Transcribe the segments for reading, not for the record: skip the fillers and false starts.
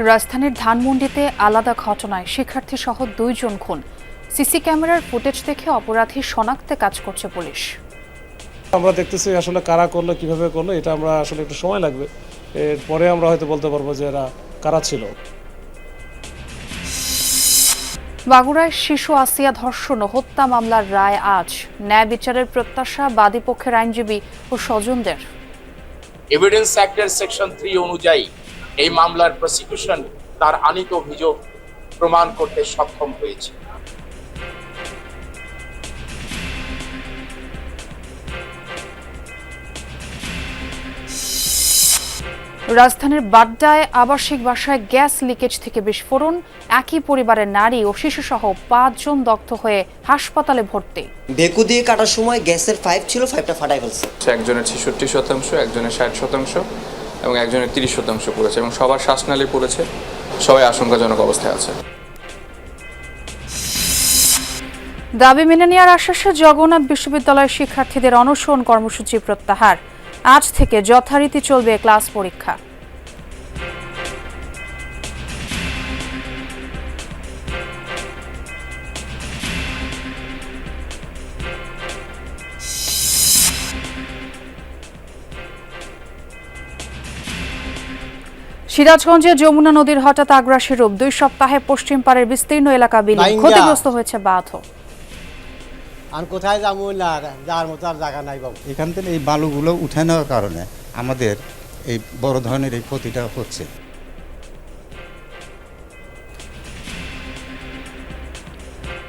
রাজধানীর ধানমন্ডিতে আলাদা ঘটনায় শিক্ষার্থীসহ 2 জন খুন। সিসি ক্যামেরার ফুটেজ দেখে অপরাধী শনাক্তে কাজ করছে পুলিশ। আমরা দেখতেছি আসলে কারা করলো, কিভাবে করলো, এটা আমরা আসলে একটু সময় লাগবে। এরপরে আমরা হয়তো বলতে পারবো যে এরা কারা ছিল। মাগুরায় শিশু আসিয়া ধর্ষণ ও হত্যা মামলার রায় আজ। ন্যায় বিচারের প্রত্যাশা বাদী পক্ষের আইনজীবী ও স্বজনদের। এভিডেন্স অ্যাক্টের সেকশন 3 অনুযায়ী এই মামলার প্রসিকিউশন তার আনিত অভিযোগ প্রমাণ করতে সক্ষম হয়েছে। রাজধানীর বাড্ডায় আবাসিক বাসায় গ্যাস লিকেজ থেকে বিস্ফোরণ, একই পরিবারের নারী ও শিশুসহ 5 জন দগ্ধ হয়ে হাসপাতালে ভর্তি। বেকু দিয়ে কাটার সময় গ্যাসের পাইপ ছিল, পাইপটা ফাটাই ফেলছে। একজনের 66%, একজনের 60% এবং একজনের 30% পড়েছে এবং সবার শ্বাসনালী পড়েছে। সবাই আশঙ্কাজনক অবস্থায় আছে। দাবি মেনে নেওয়ার আশ্বাসে জগন্নাথ বিশ্ববিদ্যালয়ের শিক্ষার্থীদের অনশন কর্মসূচি প্রত্যাহার। আজ থেকে যথারীতি চলবে ক্লাস পরীক্ষা। সিরাজগঞ্জে যমুনা নদীর হঠাৎ আগ্রাসী রূপ। 2 সপ্তাহে পশ্চিম পাড়ের বিস্তীর্ণ এলাকা বিলীন, ক্ষতিগ্রস্ত হয়েছে বাঁধ। আর কোথায় যাবো না, যাওয়ার মতো আর জায়গা নাই বাবু। এখান থেকে এই বালুগুলো উঠে নেওয়ার কারণে আমাদের এই বড় ধরনের এই ক্ষতিটা হচ্ছে।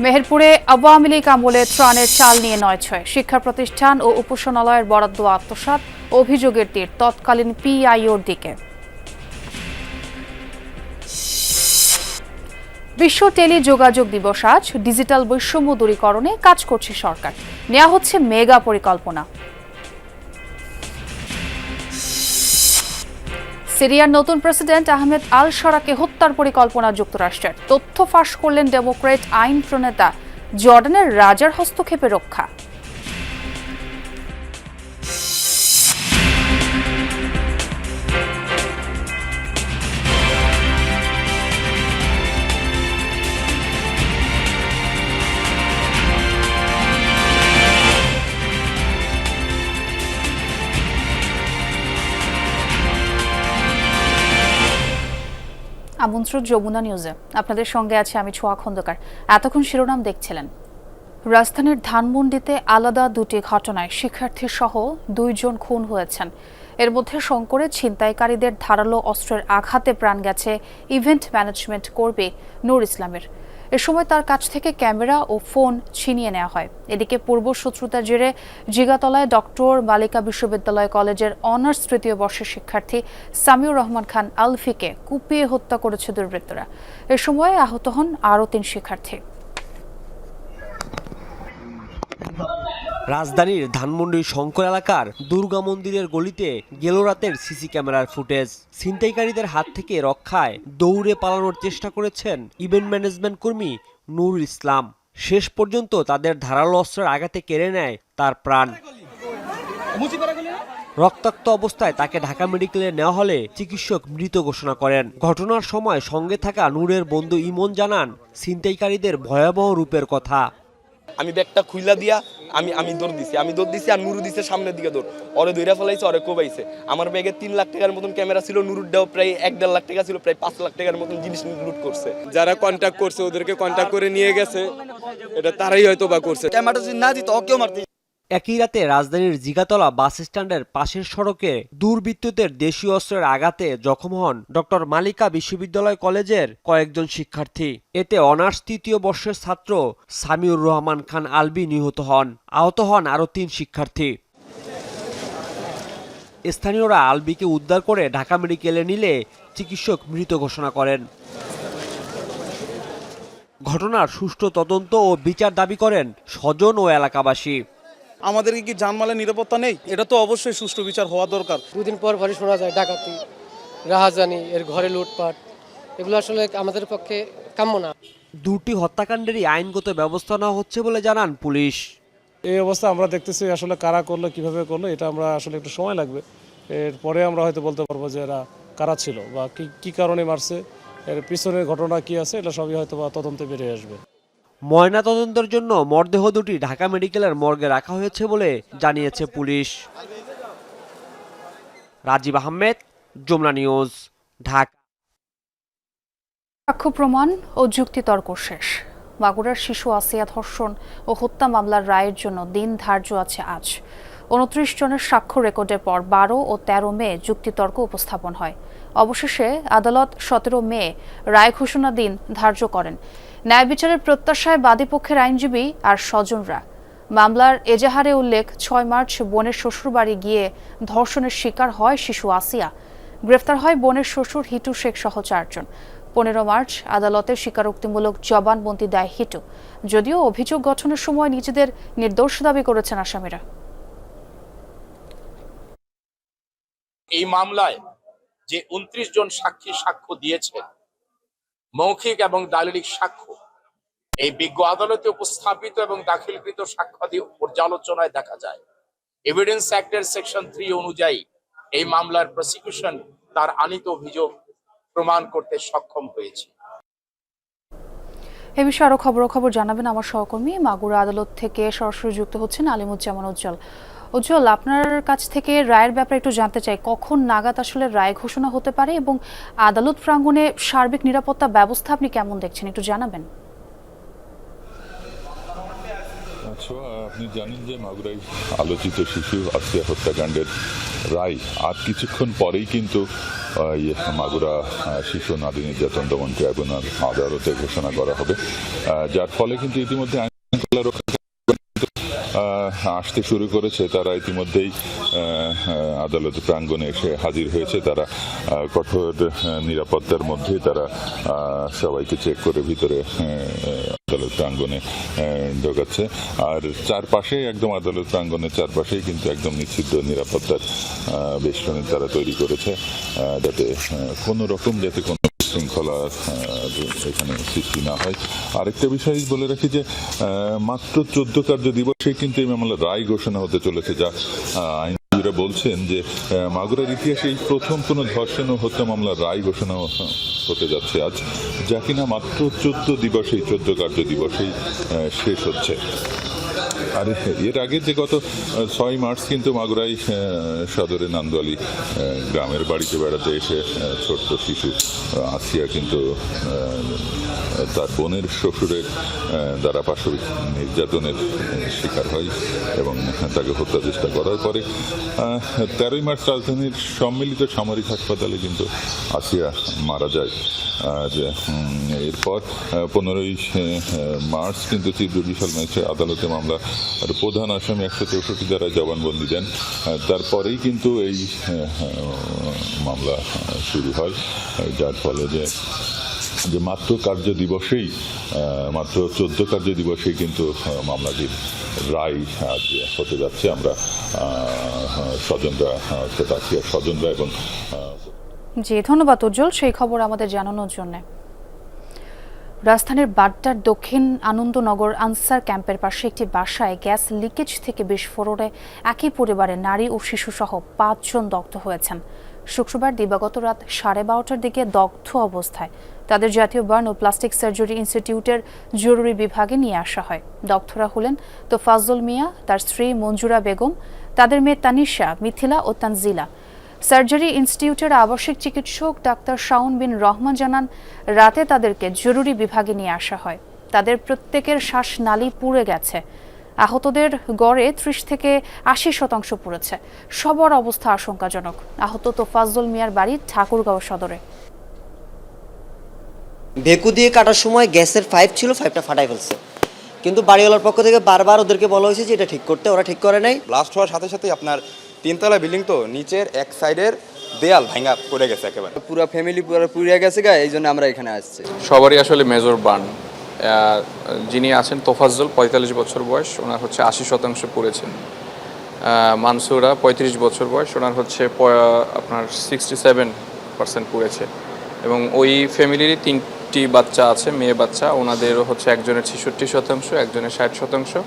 মেহেরপুরে আওয়ামী লীগ আমলে ত্রাণের চাল নিয়ে 9-6। শিক্ষা প্রতিষ্ঠান ও উপাসনালয়ের বরাদ্দ আত্মসাৎ, অভিযোগের তীর তৎকালীন পিআইওর দিকে। বিশ্ব টেলিযোগাযোগ দিবস আজ। ডিজিটাল বৈষম্য দূরীকরণে কাজ করছে সরকার, নেওয়া হচ্ছে মেগা পরিকল্পনা। সিরিয়ার নতুন প্রেসিডেন্ট আহমেদ আল শারাকে হত্যার পরিকল্পনা যুক্তরাষ্ট্রের। তথ্য ফাঁস করলেন ডেমোক্র্যাট আইন প্রণেতা। জর্ডানের রাজার হস্তক্ষেপে রক্ষা। আমন্ত্রণ যমুনা নিউজে, আপনাদের সঙ্গে আছে আমি ছোঁয়া খন্দকার। এতক্ষণ শিরোনাম দেখছিলেন। রাজধানীর ধানমন্ডিতে আলাদা 2টি ঘটনায় শিক্ষার্থী সহ 2 জন খুন হয়েছেন। এর মধ্যে শঙ্করে ছিনতাইকারীদের ধারালো অস্ত্রের আঘাতে প্রাণ গেছে ইভেন্ট ম্যানেজমেন্ট কর্মী নূর ইসলামের। এ সময় তার কাছ থেকে ক্যামেরা ও ফোন ছিনিয়ে নেওয়া হয়। এদিকে পূর্ব শত্রুতার জেরে জিগাতলায় ডক্টর মালিকা বিশ্ববিদ্যালয় কলেজের অনার্স 3য় বর্ষের শিক্ষার্থী সামিউর রহমান খান আলফিকে কুপিয়ে হত্যা করেছে দুর্বৃত্তরা। এ সময় আহত হন আরও 3 শিক্ষার্থী। রাজধানীর ধানমন্ডির শঙ্কর এলাকার দুর্গা মন্দিরের গলিতে গেল রাতের সিসি ক্যামেরার ফুটেজ। ছিনতাইকারীদের হাত থেকে রক্ষায় দৌড়ে পালানোর চেষ্টা করেছেন ইভেন্ট ম্যানেজমেন্ট কর্মী নূর ইসলাম। শেষ পর্যন্ত তাদের ধারালো অস্ত্রের আঘাতে কেড়ে নেয় তার প্রাণ। রক্তাক্ত অবস্থায় তাকে ঢাকা মেডিকেলে নেওয়া হলে চিকিৎসক মৃত ঘোষণা করেন। ঘটনার সময় সঙ্গে থাকা নূরের বন্ধু ইমন জানান ছিনতাইকারীদের ভয়াবহ রূপের কথা। আমি ব্যাগটা খুইলা দিয়া আমি দৌড় দিছি আর নুরু দিছে সামনের দিকে দৌড়, ওরে দৌড়া ফেলাইছে, ওরে কোবাইছে। আমার ব্যাগে 3 লাখ টাকার মতন ক্যামেরা ছিল, নুরুরটাও প্রায় 1.5 লাখ টাকা ছিল, প্রায় 5 লাখ টাকার মতন জিনিস লুট করছে। যারা কন্ট্যাক্ট করছে ওদেরকে কন্ট্যাক্ট করে নিয়ে গেছে, এটা তারাই হয়তো বা করছে। ক্যামেরাটা যদি না দিত ওকেও মারতে। একই রাতে রাজধানীর জিগাতলা বাস স্ট্যান্ডের পাশের সড়কে দুর্বৃত্তদের দেশীয় অস্ত্রের আঘাতে জখম হন ডক্টর মালিকা বিশ্ববিদ্যালয় কলেজের কয়েকজন শিক্ষার্থী। এতে অনার্স 3য় বর্ষের ছাত্র সামিউর রহমান খান আলবি নিহত হন। আহত হন আরও 3 শিক্ষার্থী। স্থানীয়রা আলবিকে উদ্ধার করে ঢাকা মেডিকেলে নিলে চিকিৎসক মৃত ঘোষণা করেন। ঘটনার সুষ্ঠু তদন্ত ও বিচার দাবি করেন স্বজন ও এলাকাবাসী। আমাদের কি জানমালের নিরাপত্তা নেই? এটা তো অবশ্যই সুষ্ঠু বিচার হওয়া দরকার। 2 দিন পর পরই শোনা যায় ডাকাতি, রাহাজানি, এর ঘরে লুটপাট। এগুলো আসলে আমাদের পক্ষে কাম্য না। 2টি হত্যাকাণ্ডেরই আইনগত ব্যবস্থা নেওয়া হচ্ছে বলে জানান পুলিশ। এই অবস্থা আমরা দেখতেছি আসলে কারা করলো, কিভাবে করলো, এটা আমরা আসলে একটু সময় লাগবে। এরপরে আমরা হয়তো বলতে পারবো যে এরা কারা ছিল বা কি কারণে মারছে, এর পিছনের ঘটনা কি আছে, এটা সবই হয়তো বা তদন্তে বেরিয়ে আসবে। ময়না তদন্তের জন্য মরদেহ দুটি ঢাকা মেডিকেলের মর্গে রাখা হয়েছে বলে জানিয়েছে পুলিশ। রাজীব আহমেদ, যমুনা নিউজ, ঢাকা। সাক্ষ্য প্রমাণ ও যুক্তিতর্ক শেষ। মাগুরার শিশু আসিয়া ধর্ষণ ও হত্যা মামলার রায়ের জন্য দিন ধার্য আছে আজ। 29 জনের সাক্ষ্য রেকর্ডের পর 12 ও 13 মে যুক্তিতর্ক উপস্থাপন হয়। অবশেষে আদালত 17 মে রায় ঘোষণা দিন ধার্য করেন। ন্যায় বিচারের প্রত্যাশায় বাদীপক্ষের আইনজীবী আর স্বজনরা। মামলার এজাহারে উল্লেখ, 6 মার্চ বোনের শ্বশুরবাড়ি গিয়ে ধর্ষণের শিকার হয় শিশু আসিয়া। গ্রেফতার হয় বোনের শ্বশুর হিটু শেখ সহ 4 জন। 15 মার্চ আদালতে স্বীকারোক্তিমূলক জবানবন্দি দেয় হিটু, যদিও অভিযোগ গঠনের সময় নিজেদের নির্দোষ দাবি করেছেন আসামিরা। এই মামলায় যে 29 জন সাক্ষী সাক্ষ্য দিয়েছেন, মৌখিক এবং দালিলিক সাক্ষ্য, এই বিজ্ঞ আদালতে উপস্থাপিত এবং দাখিলকৃত সাক্ষ্যাদি পর্যালোচনায় দেখা যায় এভিডেন্স অ্যাক্টের সেকশন 3 অনুযায়ী এই মামলার প্রসিকিউশন তার আনিত অভিযোগ প্রমাণ করতে সক্ষম হয়েছে। এ বিষয়ে আরো খবর জানাবেন আমার সহকর্মী মাগুরা আদালত থেকে সরাসরি যুক্ত হচ্ছেন আলিমুজ্জামান উজ্জ্বল। উজ্জ্বল, আপনার কাছ থেকে রায়ের ব্যাপারে একটু জানতে চাই, কখন নাগাদ আসলে রায় ঘোষণা হতে পারে এবং আদালত প্রাঙ্গণে সার্বিক নিরাপত্তা ব্যবস্থা আপনি কেমন দেখছেন, একটু জানাবেন। আপনি জানেন যে মাগুরায় আলোচিত শিশু আসিয়া হত্যাকাণ্ডের রায় আর কিছুক্ষণ পরেই কিন্তু মাগুরা শিশু নারী নির্যাতন দমন ট্রাইব্যুনাল আদালতে ঘোষণা করা হবে, যার ফলে কিন্তু ইতিমধ্যে আইন শৃঙ্খলা রক্ষা আসতে শুরু করেছে। তারা ইতিমধ্যেই আদালত প্রাঙ্গণে এসে হাজির হয়েছে। তারা কঠোর নিরাপত্তার মধ্যে তারা সবাইকে চেক করে ভিতরে আদালত প্রাঙ্গণে ঢোকাচ্ছে। আর চারপাশে একদম আদালত প্রাঙ্গণের চারপাশেই কিন্তু একদম নিশ্চিত নিরাপত্তার বেষ্টনী তারা তৈরি করেছে, যাতে কোনো রকম কোনো শৃঙ্খলা এখানে সৃষ্টি না হয়। আরেকটা বিষয় বলে রাখি যে মাত্র 14 কার্য দিবসে কিন্তু এই মামলার রায় ঘোষণা হতে চলেছে, যা আইনজীবীরা বলছেন যে মাগুরার ইতিহাসে এই প্রথম কোনো ধর্ষণ ও হত্যা মামলার রায় ঘোষণা হতে যাচ্ছে আজ, যা কিনা মাত্র 14 কার্য দিবসেই শেষ হচ্ছে। আর এর আগে যে গত 6 মার্চ কিন্তু মাগুরাই সদরে নান্দোয়ালি গ্রামের বাড়িতে বেড়াতে এসে ছোট্ট শিশু আসিয়া কিন্তু তার বোনের শ্বশুরের দ্বারা পাশবিক নির্যাতনের শিকার হয় এবং তাকে হত্যা চেষ্টা করার পরে 13 মার্চ রাজধানীর সম্মিলিত সামরিক হাসপাতালে কিন্তু আসিয়া মারা যায়। আর এরপর 15 মার্চ কিন্তু তীব্র বিশাল ম্যাচে আদালতে মামলা আর প্রধান আসামি 164 দ্বারা জবানবন্দি দেন। তারপরেই কিন্তু এই মামলা শুরু হয়, যার ফলে যে মাত্র 14 কার্য দিবসেই কিন্তু মামলাটির রায় আজ হতে যাচ্ছে। আমরা স্বজনরা এবং জি, ধন্যবাদ উজ্জ্বল সেই খবর আমাদের জানানোর জন্য। রাজধানীর বাড্ডার দক্ষিণ আনন্দনগর আনসার ক্যাম্পের পাশে একটি বাসায় গ্যাস লিকেজ থেকে বিস্ফোরণে একই পরিবারের নারী ও শিশুসহ 5 জন দগ্ধ হয়েছেন। শুক্রবার দিবাগত রাত 12:30টার দিকে দগ্ধ অবস্থায় তাদের জাতীয় বার্ন ও প্লাস্টিক সার্জারি ইনস্টিটিউটের জরুরি বিভাগে নিয়ে আসা হয়। দগ্ধরা হলেন তোফাজ্জল মিয়া, তার স্ত্রী মঞ্জুরা বেগম, তাদের মেয়ে তানিশা, মিথিলা ও তানজিলা। সার্জারি ইনস্টিটিউটের আবাসিক চিকিৎসক ডাক্তার শাওন বিন রহমান জানান, রাতে তাদেরকে জরুরি বিভাগে নিয়ে আসা হয়। তাদের প্রত্যেকের শ্বাসনালী পুড়ে গেছে। আহতদের গড়ে 30 থেকে 80% পুড়েছে। সবার অবস্থা আশঙ্কাজনক। আহত তোফাজ্জল মিয়ার বাড়ি ঠাকুরগাঁও সদরে। ভেকু দিয়ে কাটার সময় গ্যাসের পাইপ ছিল, পাইপটা ফাটাই ফেলছে, কিন্তু বাড়িওয়ালার পক্ষ থেকে বারবার ওদেরকে বলা হয়েছে যে এটা ঠিক করতে, ওরা ঠিক করে নাই। ব্লাস্ট হওয়ার সাথে সাথে আপনার 3তলা বিল্ডিং, তো নিচের এক সাইডের দেয়াল ভাঙা পড়ে গেছে, একেবারে পুরো ফ্যামিলি পুড়ে গেছে গা, এই জন্য আমরা এখানে আসছি। সবারই আসলে মেজর বার্ন। যিনি আছেন তোফাজ্জল 45 বছর বয়স, ওনার হচ্ছে 80% পুড়েছেন। মানসুরা 35 বছর বয়স, ওনার হচ্ছে আপনার 67% পুড়েছে। এবং ওই ফ্যামিলিরই 3টি বাচ্চা আছে, মেয়ে বাচ্চা। ওনাদেরও হচ্ছে একজনের 66%, একজনের 60%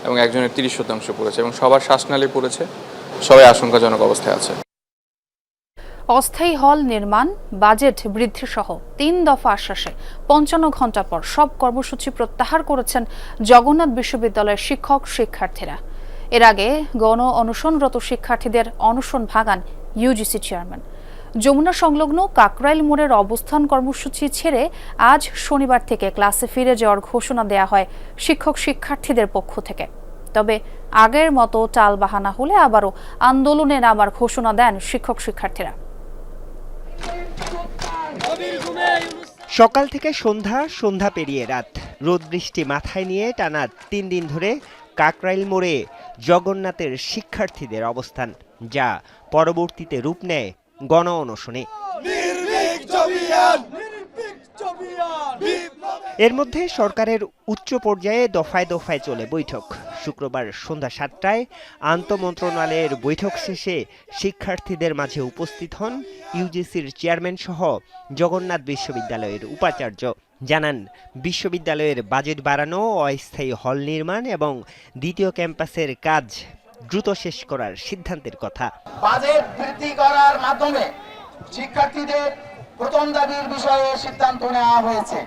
এবং একজনের 30% পুড়েছে এবং সবার শ্বাসনালী পুড়েছে। সবাই আশঙ্কাজনক অবস্থায় আছে। অস্থায়ী হল নির্মাণ, বাজেট বৃদ্ধি সহ 3 দফা আশ্বাসে 55 ঘণ্টা পর সব কর্মসূচি প্রত্যাহার করেছেন জগন্নাথ বিশ্ববিদ্যালয়ের শিক্ষক শিক্ষার্থীরা। এর আগে গণ অনশনরত শিক্ষার্থীদের অনশন ভাঙান ইউজিসি চেয়ারম্যান। যমুনা সংলগ্ন কাকরাইল মোড়ের অবস্থান কর্মসূচি ছেড়ে আজ শনিবার থেকে ক্লাসে ফিরে যাওয়ার ঘোষণা দেয়া হয় শিক্ষক শিক্ষার্থীদের পক্ষ থেকে। তবে আগের মতো টালবাহানা হলে আবারও আন্দোলনে নামার ঘোষণা দেন শিক্ষক শিক্ষার্থীরা। সকাল থেকে সন্ধ্যা, সন্ধ্যা পেরিয়ে রাত, রোদ বৃষ্টি মাথায় নিয়ে টানা 3 দিন ধরে কাকরাইল মোড়ে জগন্নাথের শিক্ষার্থীদের অবস্থান, যা পরবর্তীতে রূপ নেয় গণ অনশনে। এর মধ্যে সরকারের উচ্চ পর্যায়ে দফায় দফায় চলে বৈঠক। শুক্রবার সন্ধ্যা 7টায় আন্তঃমন্ত্রণালয়ের বৈঠক শেষে শিক্ষার্থীদের মাঝে উপস্থিত হন ইউজিসির চেয়ারম্যান সহ জগন্নাথ বিশ্ববিদ্যালয়ের উপাচার্য। জানান, বিশ্ববিদ্যালয়ের বাজেট বাড়ানো, অস্থায়ী হল নির্মাণ এবং দ্বিতীয় ক্যাম্পাসের কাজ দ্রুত শেষ করার সিদ্ধান্তের কথা। বাজেট বৃদ্ধি করার মাধ্যমে শিক্ষার্থীদের প্রথম দাবির বিষয়ে সিদ্ধান্ত নেওয়া হয়েছে।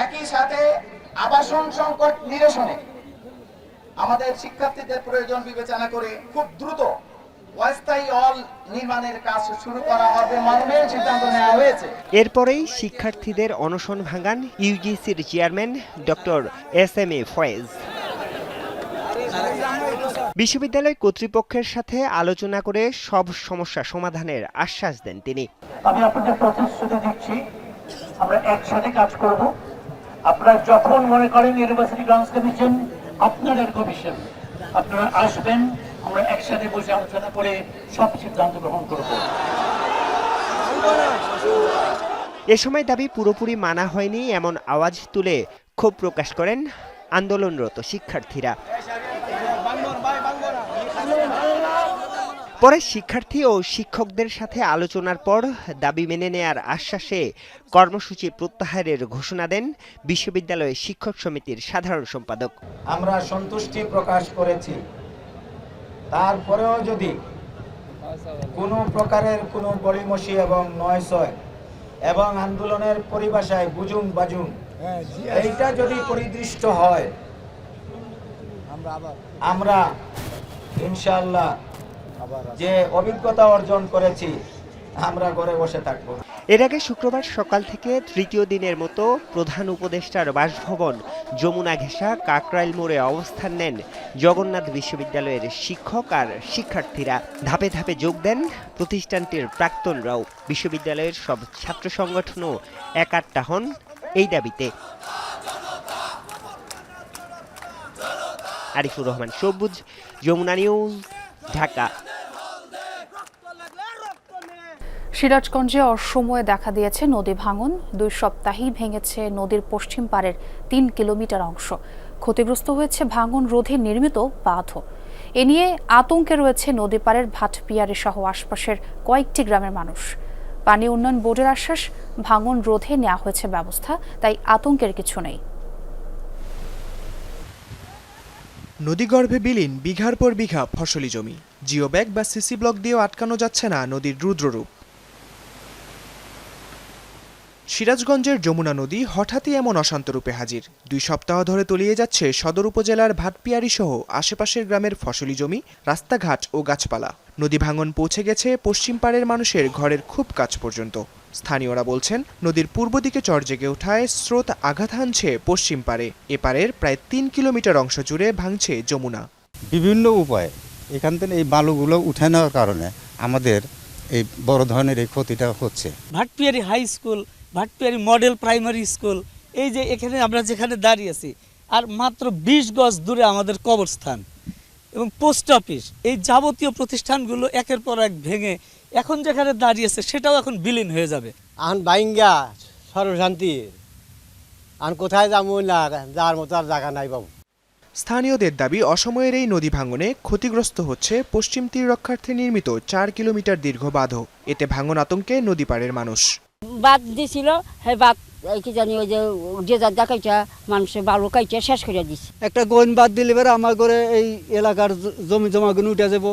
একই সাথে আবাসন সংকট নিরসনে আমাদের শিক্ষার্থীদের প্রয়োজন বিবেচনা করে খুব দ্রুত অস্থায়ী হল নির্মাণের কাজ শুরু করা হবে মর্মে সিদ্ধান্ত নেওয়া হয়েছে। এরপরেই শিক্ষার্থীদের অনশন ভাঙান ইউজিসির চেয়ারম্যান ডক্টর এস.এম.এ. ফয়েজ। বিশ্ববিদ্যালয় কর্তৃপক্ষের সাথে আলোচনা করে সব সমস্যা সমাধানের আশ্বাস দেন তিনি। আমি আপনাদের প্রতিশ্রুতি দিচ্ছি, আমরা একসাথে কাজ করব। আপনারা যখন মনে করেন ইউনিভার্সিটি গ্রাউন্ডস কমিশন আপনাদের কমিশন, আপনারা আসবেন, আমরা একসাথে বসে আলোচনা করে সব সিদ্ধান্ত গ্রহণ করব। এ সময় দাবি পুরোপুরি মানা হয়নি এমন আওয়াজ তুলে ক্ষোভ প্রকাশ করেন আন্দোলনরত শিক্ষার্থীরা। পরে শিক্ষার্থী ও শিক্ষকদের সাথে আলোচনার পর দাবি মেনে নেয়ার আশ্বাসে কর্মসূচি প্রত্যাহারের ঘোষণা দেন বিশ্ববিদ্যালয়ের শিক্ষক সমিতির সাধারণ সম্পাদক। আমরা সন্তুষ্টি প্রকাশ করেছি, তারপরেও যদি কোনো প্রকারের কোনো গড়িমসি এবং নয়সয় এবং আন্দোলনের পরিভাষায় বুজুং বাজুং এইটা যদি পরিদৃষ্ট হয়, আমরা ইনশাআল্লাহ যে অভিজ্ঞতা অর্জন করেছি আমরা ঘরে বসে থাকব। এর আগে শুক্রবার সকাল থেকে তৃতীয় দিনের মতো প্রধান উপদেষ্টার বাসভবন যমুনা ঘেঁষা কাকরাইল মোড়ে অবস্থান নেন জগন্নাথ বিশ্ববিদ্যালয়ের শিক্ষক আর শিক্ষার্থীরা। ধাপে ধাপে যোগ দেন প্রতিষ্ঠানটির প্রাক্তনরাও। বিশ্ববিদ্যালয়ের সব ছাত্র সংগঠনও একাট্টা হন এই দাবিতে। আরিফুর রহমান সবুজ, যমুনা নিউজ, ঢাকা। সিরাজগঞ্জে অসময়ে দেখা দিয়েছে নদী ভাঙন। 2 সপ্তাহেই ভেঙেছে নদীর পশ্চিম পাড়ের 3 কিলোমিটার অংশ। ক্ষতিগ্রস্ত হয়েছে ভাঙন রোধে নির্মিত বাঁধও। এ নিয়ে আতঙ্কে রয়েছে নদী পাড়ের ভাটপিয়ারি সহ আশপাশের কয়েকটি গ্রামের মানুষ। পানি উন্নয়ন বোর্ডের আশ্বাস, ভাঙন রোধে নেওয়া হয়েছে ব্যবস্থা, তাই আতঙ্কের কিছু নেই। নদীগর্ভে বিলীন বিঘার পর বিঘা ফসলি জমি। জিও ব্যাগ বা সিসি ব্লক দিয়েও আটকানো যাচ্ছে না নদীর রুদ্ররূপ। সিরাজগঞ্জের যমুনা নদী হঠাৎই এমন অশান্ত রূপে হাজির। 2 সপ্তাহ ধরে তলিয়ে যাচ্ছে সদর উপজেলার ভাটপিয়ারি সহ আশেপাশের গ্রামের ফসলি জমি, রাস্তাঘাট ও গাছপালা। নদী ভাঙন পৌঁছে গেছে পশ্চিম পাড়ের মানুষের ঘরের খুব কাছ পর্যন্ত। স্থানীয়রা বলছেন, নদীর পূর্ব দিকে চর জেগে ওঠায় স্রোত আঘাত হানছে পশ্চিম পাড়ে। এপারের প্রায় 3 কিলোমিটার অংশ জুড়ে ভাঙছে যমুনা। বিভিন্ন উপায়ে এখান থেকে এই বালুগুলো উঠে নেওয়ার কারণে আমাদের এই বড় ধরনের এই ক্ষতিটা হচ্ছে। Bhatpiyari high school, Bhatpiyari model primary school, এই যে এখানে আমরা যেখানে দাঁড়িয়ে আছি, আর মাত্র 20 গজ দূরে আমাদের কবরস্থান এবং পোস্ট অফিস, এই যাবতীয় প্রতিষ্ঠানগুলো একের পর এক ভেঙে এখন যেখানে দাঁড়িয়েছে সেটাও এখন বিলীন হয়ে যাবে। আন বাইঙ্গা সর্বশান্তি, আন কোথায় যাবো না, যাওয়ার মতো আর জায়গা নাই বাবু। স্থানীয়দের দাবি, অসময়ের এই নদী ভাঙনে ক্ষতিগ্রস্ত হচ্ছে পশ্চিম তীর রক্ষার্থে নির্মিত 4 কিলোমিটার দীর্ঘ বাঁধও। এতে ভাঙন আতঙ্কে নদী পাড়ের মানুষ। বাদ দিছিল, বাদ এই কি জানি ওই যে যার দেখাইটা মানুষের বালু কাইটা শেষ করে দিচ্ছে। একটা গোয়েন বাদ দিলে এবার আমার করে এই এলাকার জমি জমাগুলো উঠে যাবো।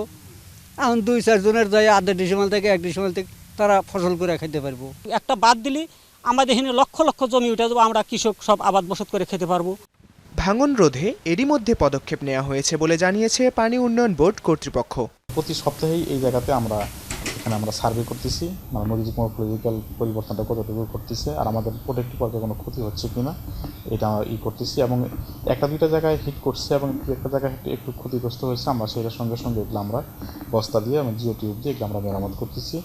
এখন 2-4 জনের যায় আধা ডিসিমাল থেকে 1 ডিসিমাল থেকে তারা ফসল করে খেতে পারবো। একটা বাদ দিলে আমাদের এখানে লক্ষ লক্ষ জমি উঠে যাবো, আমরা কৃষক সব আবাদ বসত করে খেতে পারবো। ভাঙন রোধে এরই মধ্যে পদক্ষেপ নেওয়া হয়েছে বলে জানিয়েছে পানি উন্নয়ন বোর্ড কর্তৃপক্ষ। প্রতি সপ্তাহেই এই জায়গাতে আমরা সার্ভে করতেছি, মানে নদীর মর্ফোলজিক্যাল পরিবর্তনটা কতটুকু করতেছে আর আমাদের প্রোটেক্টিভ ওয়ার্কে কোনো ক্ষতি হচ্ছে কিনা এটা করতেছি। এবং একটা দুইটা জায়গায় হিট করছে এবং একটা জায়গায় একটু ক্ষতিগ্রস্ত হয়েছে, আমরা সেটার সঙ্গে সঙ্গে এগুলো আমরা বস্তা দিয়ে এবং জিও টিউব দিয়ে এগুলো আমরা মেরামত করতেছি।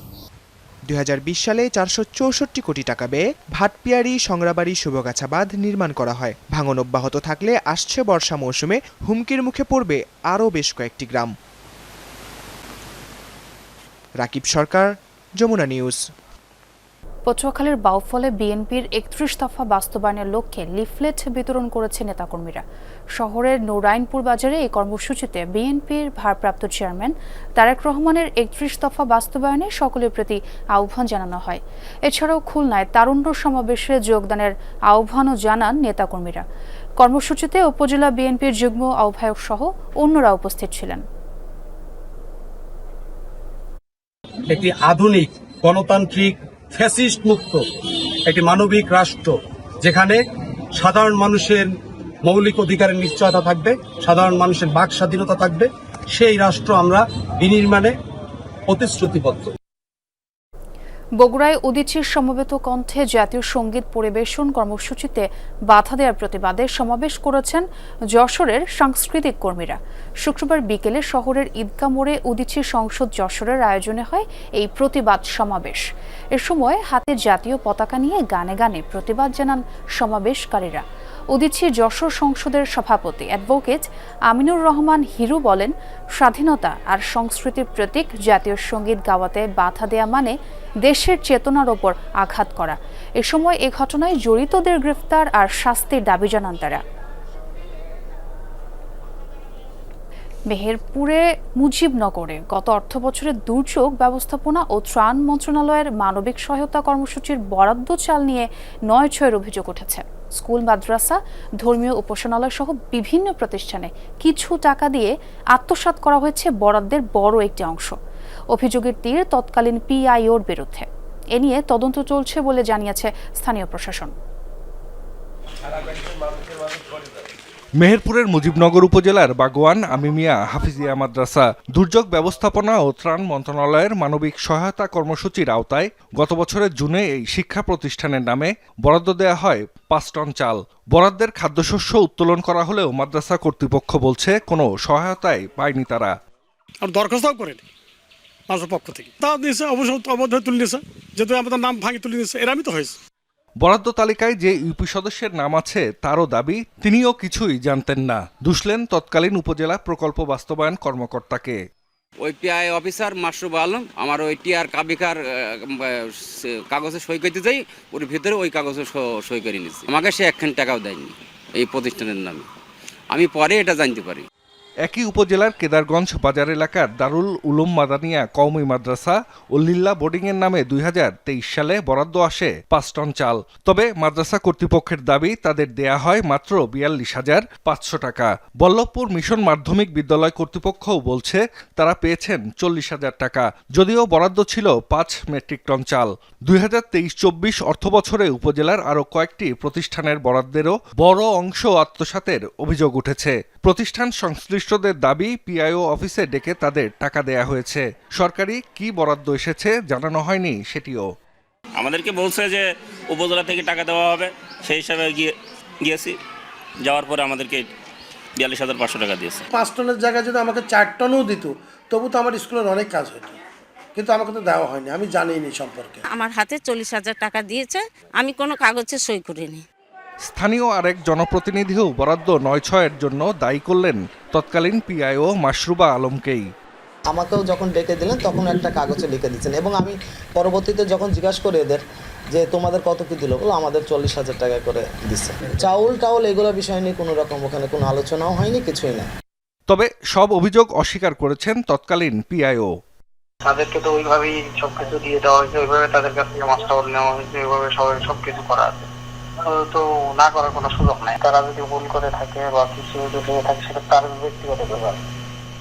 2020 সালে 464 কোটি টাকা ব্যয়ে ভাটপিয়ারি সংগ্রাবাড়ি শুভগাছা বাঁধ নির্মাণ করা হয়। ভাঙন অব্যাহত থাকলে আসছে বর্ষা মৌসুমে হুমকির মুখে পড়বে আরও বেশ কয়েকটি গ্রাম। রাকিব সরকার, যমুনা নিউজ। পটুয়াখালীর বাউফলে বিএনপির 31 দফা বাস্তবায়নের লক্ষ্যে লিফলেট বিতরণ করেছে নেতাকর্মীরা। শহরের নুরাইনপুর বাজারে এই কর্মসূচিতে বিএনপির ভারপ্রাপ্ত চেয়ারম্যান তারেক রহমানের 31 দফা বাস্তবায়নে সকলের প্রতি আহ্বান জানানো হয়। এছাড়াও খুলনায় তারুণ্য সমাবেশে যোগদানের আহ্বানও জানান নেতাকর্মীরা। কর্মসূচিতে উপজেলা বিএনপির যুগ্ম আহ্বায়ক সহ অন্যরা উপস্থিত ছিলেন। একটি আধুনিক গণতান্ত্রিক ফ্যাসিস্ট মুক্ত একটি মানবিক রাষ্ট্র, যেখানে সাধারণ মানুষের মৌলিক অধিকারের নিশ্চয়তা থাকবে, সাধারণ মানুষের বাক স্বাধীনতা থাকবে, সেই রাষ্ট্র আমরা বিনির্মাণে প্রতিশ্রুতিবদ্ধ। বগুড়ায় উদীচীর সমবেত কণ্ঠে জাতীয় সঙ্গীত পরিবেশন কর্মসূচিতে বাধা দেওয়ার প্রতিবাদে সমাবেশ করেছেন যশোরের সাংস্কৃতিক কর্মীরা। শুক্রবার বিকেলে শহরের ঈদগাহ মোড়ে উদীচী সংসদ যশোরের আয়োজনে হয় এই প্রতিবাদ সমাবেশ। এ সময় হাতে জাতীয় পতাকা নিয়ে গানে গানে প্রতিবাদ জানান সমাবেশকারীরা। উদীচী যশোর সংসদের সভাপতি অ্যাডভোকেট আমিনুর রহমান হিরু বলেন, স্বাধীনতা আর সংস্কৃতির প্রতীক জাতীয় সঙ্গীত গাওয়াতে বাধা দেয়া মানে দেশের চেতনার ওপর আঘাত করা। এ সময় এ ঘটনায় জড়িতদের গ্রেফতার আর শাস্তির দাবি জানান তারা। মেহেরপুরে মুজিবনগরে গত অর্থবছরে দুর্যোগ ব্যবস্থাপনা ও ত্রাণ মন্ত্রণালয়ের মানবিক সহায়তা কর্মসূচির বরাদ্দ চাল নিয়ে 9/6 অভিযোগ উঠেছে। স্কুল, মাদ্রাসা, ধর্মীয় উপাসনালয় সহ বিভিন্ন প্রতিষ্ঠানে কিছু টাকা দিয়ে আত্মসাৎ করা হয়েছে বরাদ্দের বড় একটি অংশ। অভিযোগের তীর তৎকালীন পিআইওর বিরুদ্ধে। এ নিয়ে তদন্ত চলছে বলে জানিয়েছে স্থানীয় প্রশাসন। মেহেরপুরের মুজিবনগর উপজেলার বাগোয়ান আমিমিয়া হাফিজিয়া মাদ্রাসা দুর্যোগ ব্যবস্থাপনা ও ত্রাণ মন্ত্রণালয়ের মানবিক সহায়তা কর্মসূচির আওতায় গত বছরের জুনে এই শিক্ষা প্রতিষ্ঠানের নামে বরাদ্দ দেওয়া হয় 5 টন চাল। বরাদ্দের খাদ্যশস্য উত্তোলন করা হলেও মাদ্রাসা কর্তৃপক্ষ বলছে কোনো সহায়তাই পায়নি তারা। আর দরখাস্তও করেনি মাদ্রাসার পক্ষ থেকে, তাও দিয়েছে অবশ্য অবৈধ তুলে দিয়েছে, যেহেতু আমাদের নাম ভাঙি তুলে দিয়েছে, এরামই তো হয়েছে। বরাদ্দ তালিকায় যে ইউপি সদস্যের নাম আছে তারও দাবি তিনিও কিছুই জানতেন না। দুষলেন তৎকালীন উপজেলা প্রকল্প বাস্তবায়ন কর্মকর্তাকে। ওই পিআই অফিসার মাশরুফ আলম আমার ওই টিআর কাবিকার কাগজে সই করতে যাই, ওর ভিতরে ওই কাগজে সই করে নিচ্ছে। আমাকে সে 1 টাকাও দেয়নি এই প্রতিষ্ঠানের নামে, আমি পরে এটা জানতে পারি। একই উপজেলার কেদারগঞ্জ বাজার এলাকার দারুল উলুম মাদানিয়া কওমি মাদ্রাসা ও লিল্লা বোর্ডিংয়ের নামে 2023 সালে বরাদ্দ আসে 5 টন চাল। তবে মাদ্রাসা কর্তৃপক্ষের দাবি তাদের দেয়া হয় মাত্র 42,500 টাকা। বল্লভপুর মিশন মাধ্যমিক বিদ্যালয় কর্তৃপক্ষও বলছে তারা পেয়েছেন 40,000 টাকা, যদিও বরাদ্দ ছিল 5 মেট্রিক টন চাল। 2023-24 অর্থবছরে উপজেলার আরও কয়েকটি প্রতিষ্ঠানের বরাদ্দেরও বড় অংশ আত্মসাতের অভিযোগ উঠেছে। প্রতিষ্ঠান সংশ্লিষ্টদের দাবি পিআইও অফিসে ডেকে তাদের টাকা দেয়া হয়েছে। সরকারি কি বরাদ্দ এসেছে জানানো হয়নি সেটিও। আমাদেরকে বলছে যে উপজেলা থেকে টাকা দেওয়া হবে, সেই হিসাবে গিয়েছি। যাওয়ার পরে আমাদেরকে 42,500 টাকা দিয়েছে। 5 টনের জায়গায় যদি আমাকে 4 টনও দিত তবু তো আমার স্কুলের অনেক কাজ হতো, কিন্তু আমাকে তো দেওয়া হয়নি, আমি জানিনি সম্পর্কে। আমার হাতে 40,000 টাকা দিয়েছে, আমি কোনো কাগজে সই করিনি। স্থানীয় আরেক জনপ্রতিনিধিও বরাদ্দ 9/6 জন্য দায়ী করলেন তৎকালীন পিআইও মাশরুবা আলমকেই। আমাকেও যখন ডেকে দিলেন তখন একটা কাগজে লিখে দিচ্ছেন, এবং আমি পরবর্তীতে যখন জিজ্ঞাসা করি এদের যে তোমাদের কত কি দিল, বলো আমাদের 40,000 টাকা করে দিচ্ছে। চাউল টাউল এগুলো বিষয় নিয়ে কোনো রকম ওখানে কোনো আলোচনাও হয়নি, কিছুই না। তবে সব অভিযোগ অস্বীকার করেছেন তৎকালীন পিআইও। তাদেরকে তো ওইভাবেই সবকিছু দিয়ে দেওয়া হয়েছে, ওইভাবে তাদের কাছ থেকে মাস্টার নেওয়া হয়েছে, ওইভাবে সবকিছু করা আছে। তো না করার কোনো সুযোগ নাই। তারা যদি ভুল করে থাকে বা কিছু যদি হয়ে থাকে সেটা তার ব্যক্তিগত ব্যাপার,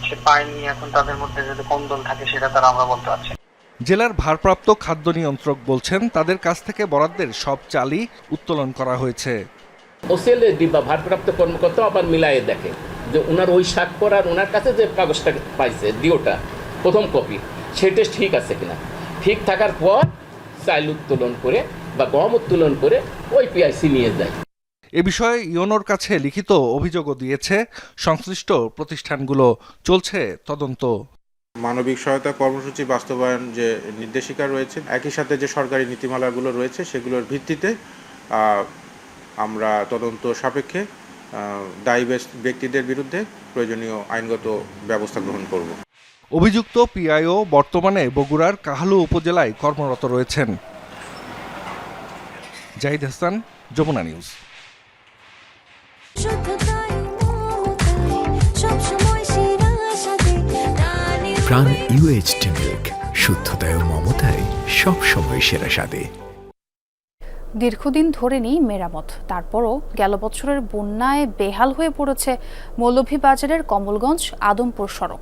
সে পায়নি, এখন তাদের মধ্যে যদি কোন্দল থাকে সেটা তারা আমরা বলতে পারছি। জেলার ভারপ্রাপ্ত খাদ্য নিয়ন্ত্রক বলছেন তাদের কাছ থেকে বরাদ্দের সব চালই উত্তোলন করা হয়েছে। ওসিএল ডিব্বা ভারপ্রাপ্ত কর্মকর্তা আবার মিলায়ে দেখে যে ওনার ওই স্বাক্ষর আর ওনার কাছে যে কাগজটা পাইছে ডিওটা প্রথম কপি সেটা ঠিক আছে কিনা, ঠিক থাকার পর চাল উত্তোলন করে বা গম উত্তোলন করে ওই পিআইসি নিয়ে যায়। এ বিষয়ে ইওনোর কাছে লিখিত অভিযোগও দিয়েছে সংশ্লিষ্ট প্রতিষ্ঠানগুলো, চলছে তদন্ত। মানবিক সহায়তা কর্মসূচি বাস্তবায়ন যে নির্দেশিকা রয়েছে, একই সাথে যে সরকারি নীতিমালাগুলো রয়েছে সেগুলোর ভিত্তিতে আমরা তদন্ত সাপেক্ষে দায়ী ব্যক্তিদের বিরুদ্ধে প্রয়োজনীয় আইনগত ব্যবস্থা গ্রহণ করব। অভিযুক্ত পিআইও বর্তমানে বগুড়ার কাহালু উপজেলায় কর্মরত রয়েছেন। জাহিদ হাসান, যমুনা নিউজ। প্রাণ ইউএইচটি মিল্ক, শুদ্ধতায় ও মমতায় সবসময় সেরা স্বাদে। দীর্ঘদিন ধরে নেই মেরামত, তারপরও গেল বছরের বন্যায় বেহাল হয়ে পড়েছে মৌলভীবাজারের কমলগঞ্জ আদমপুর সড়ক।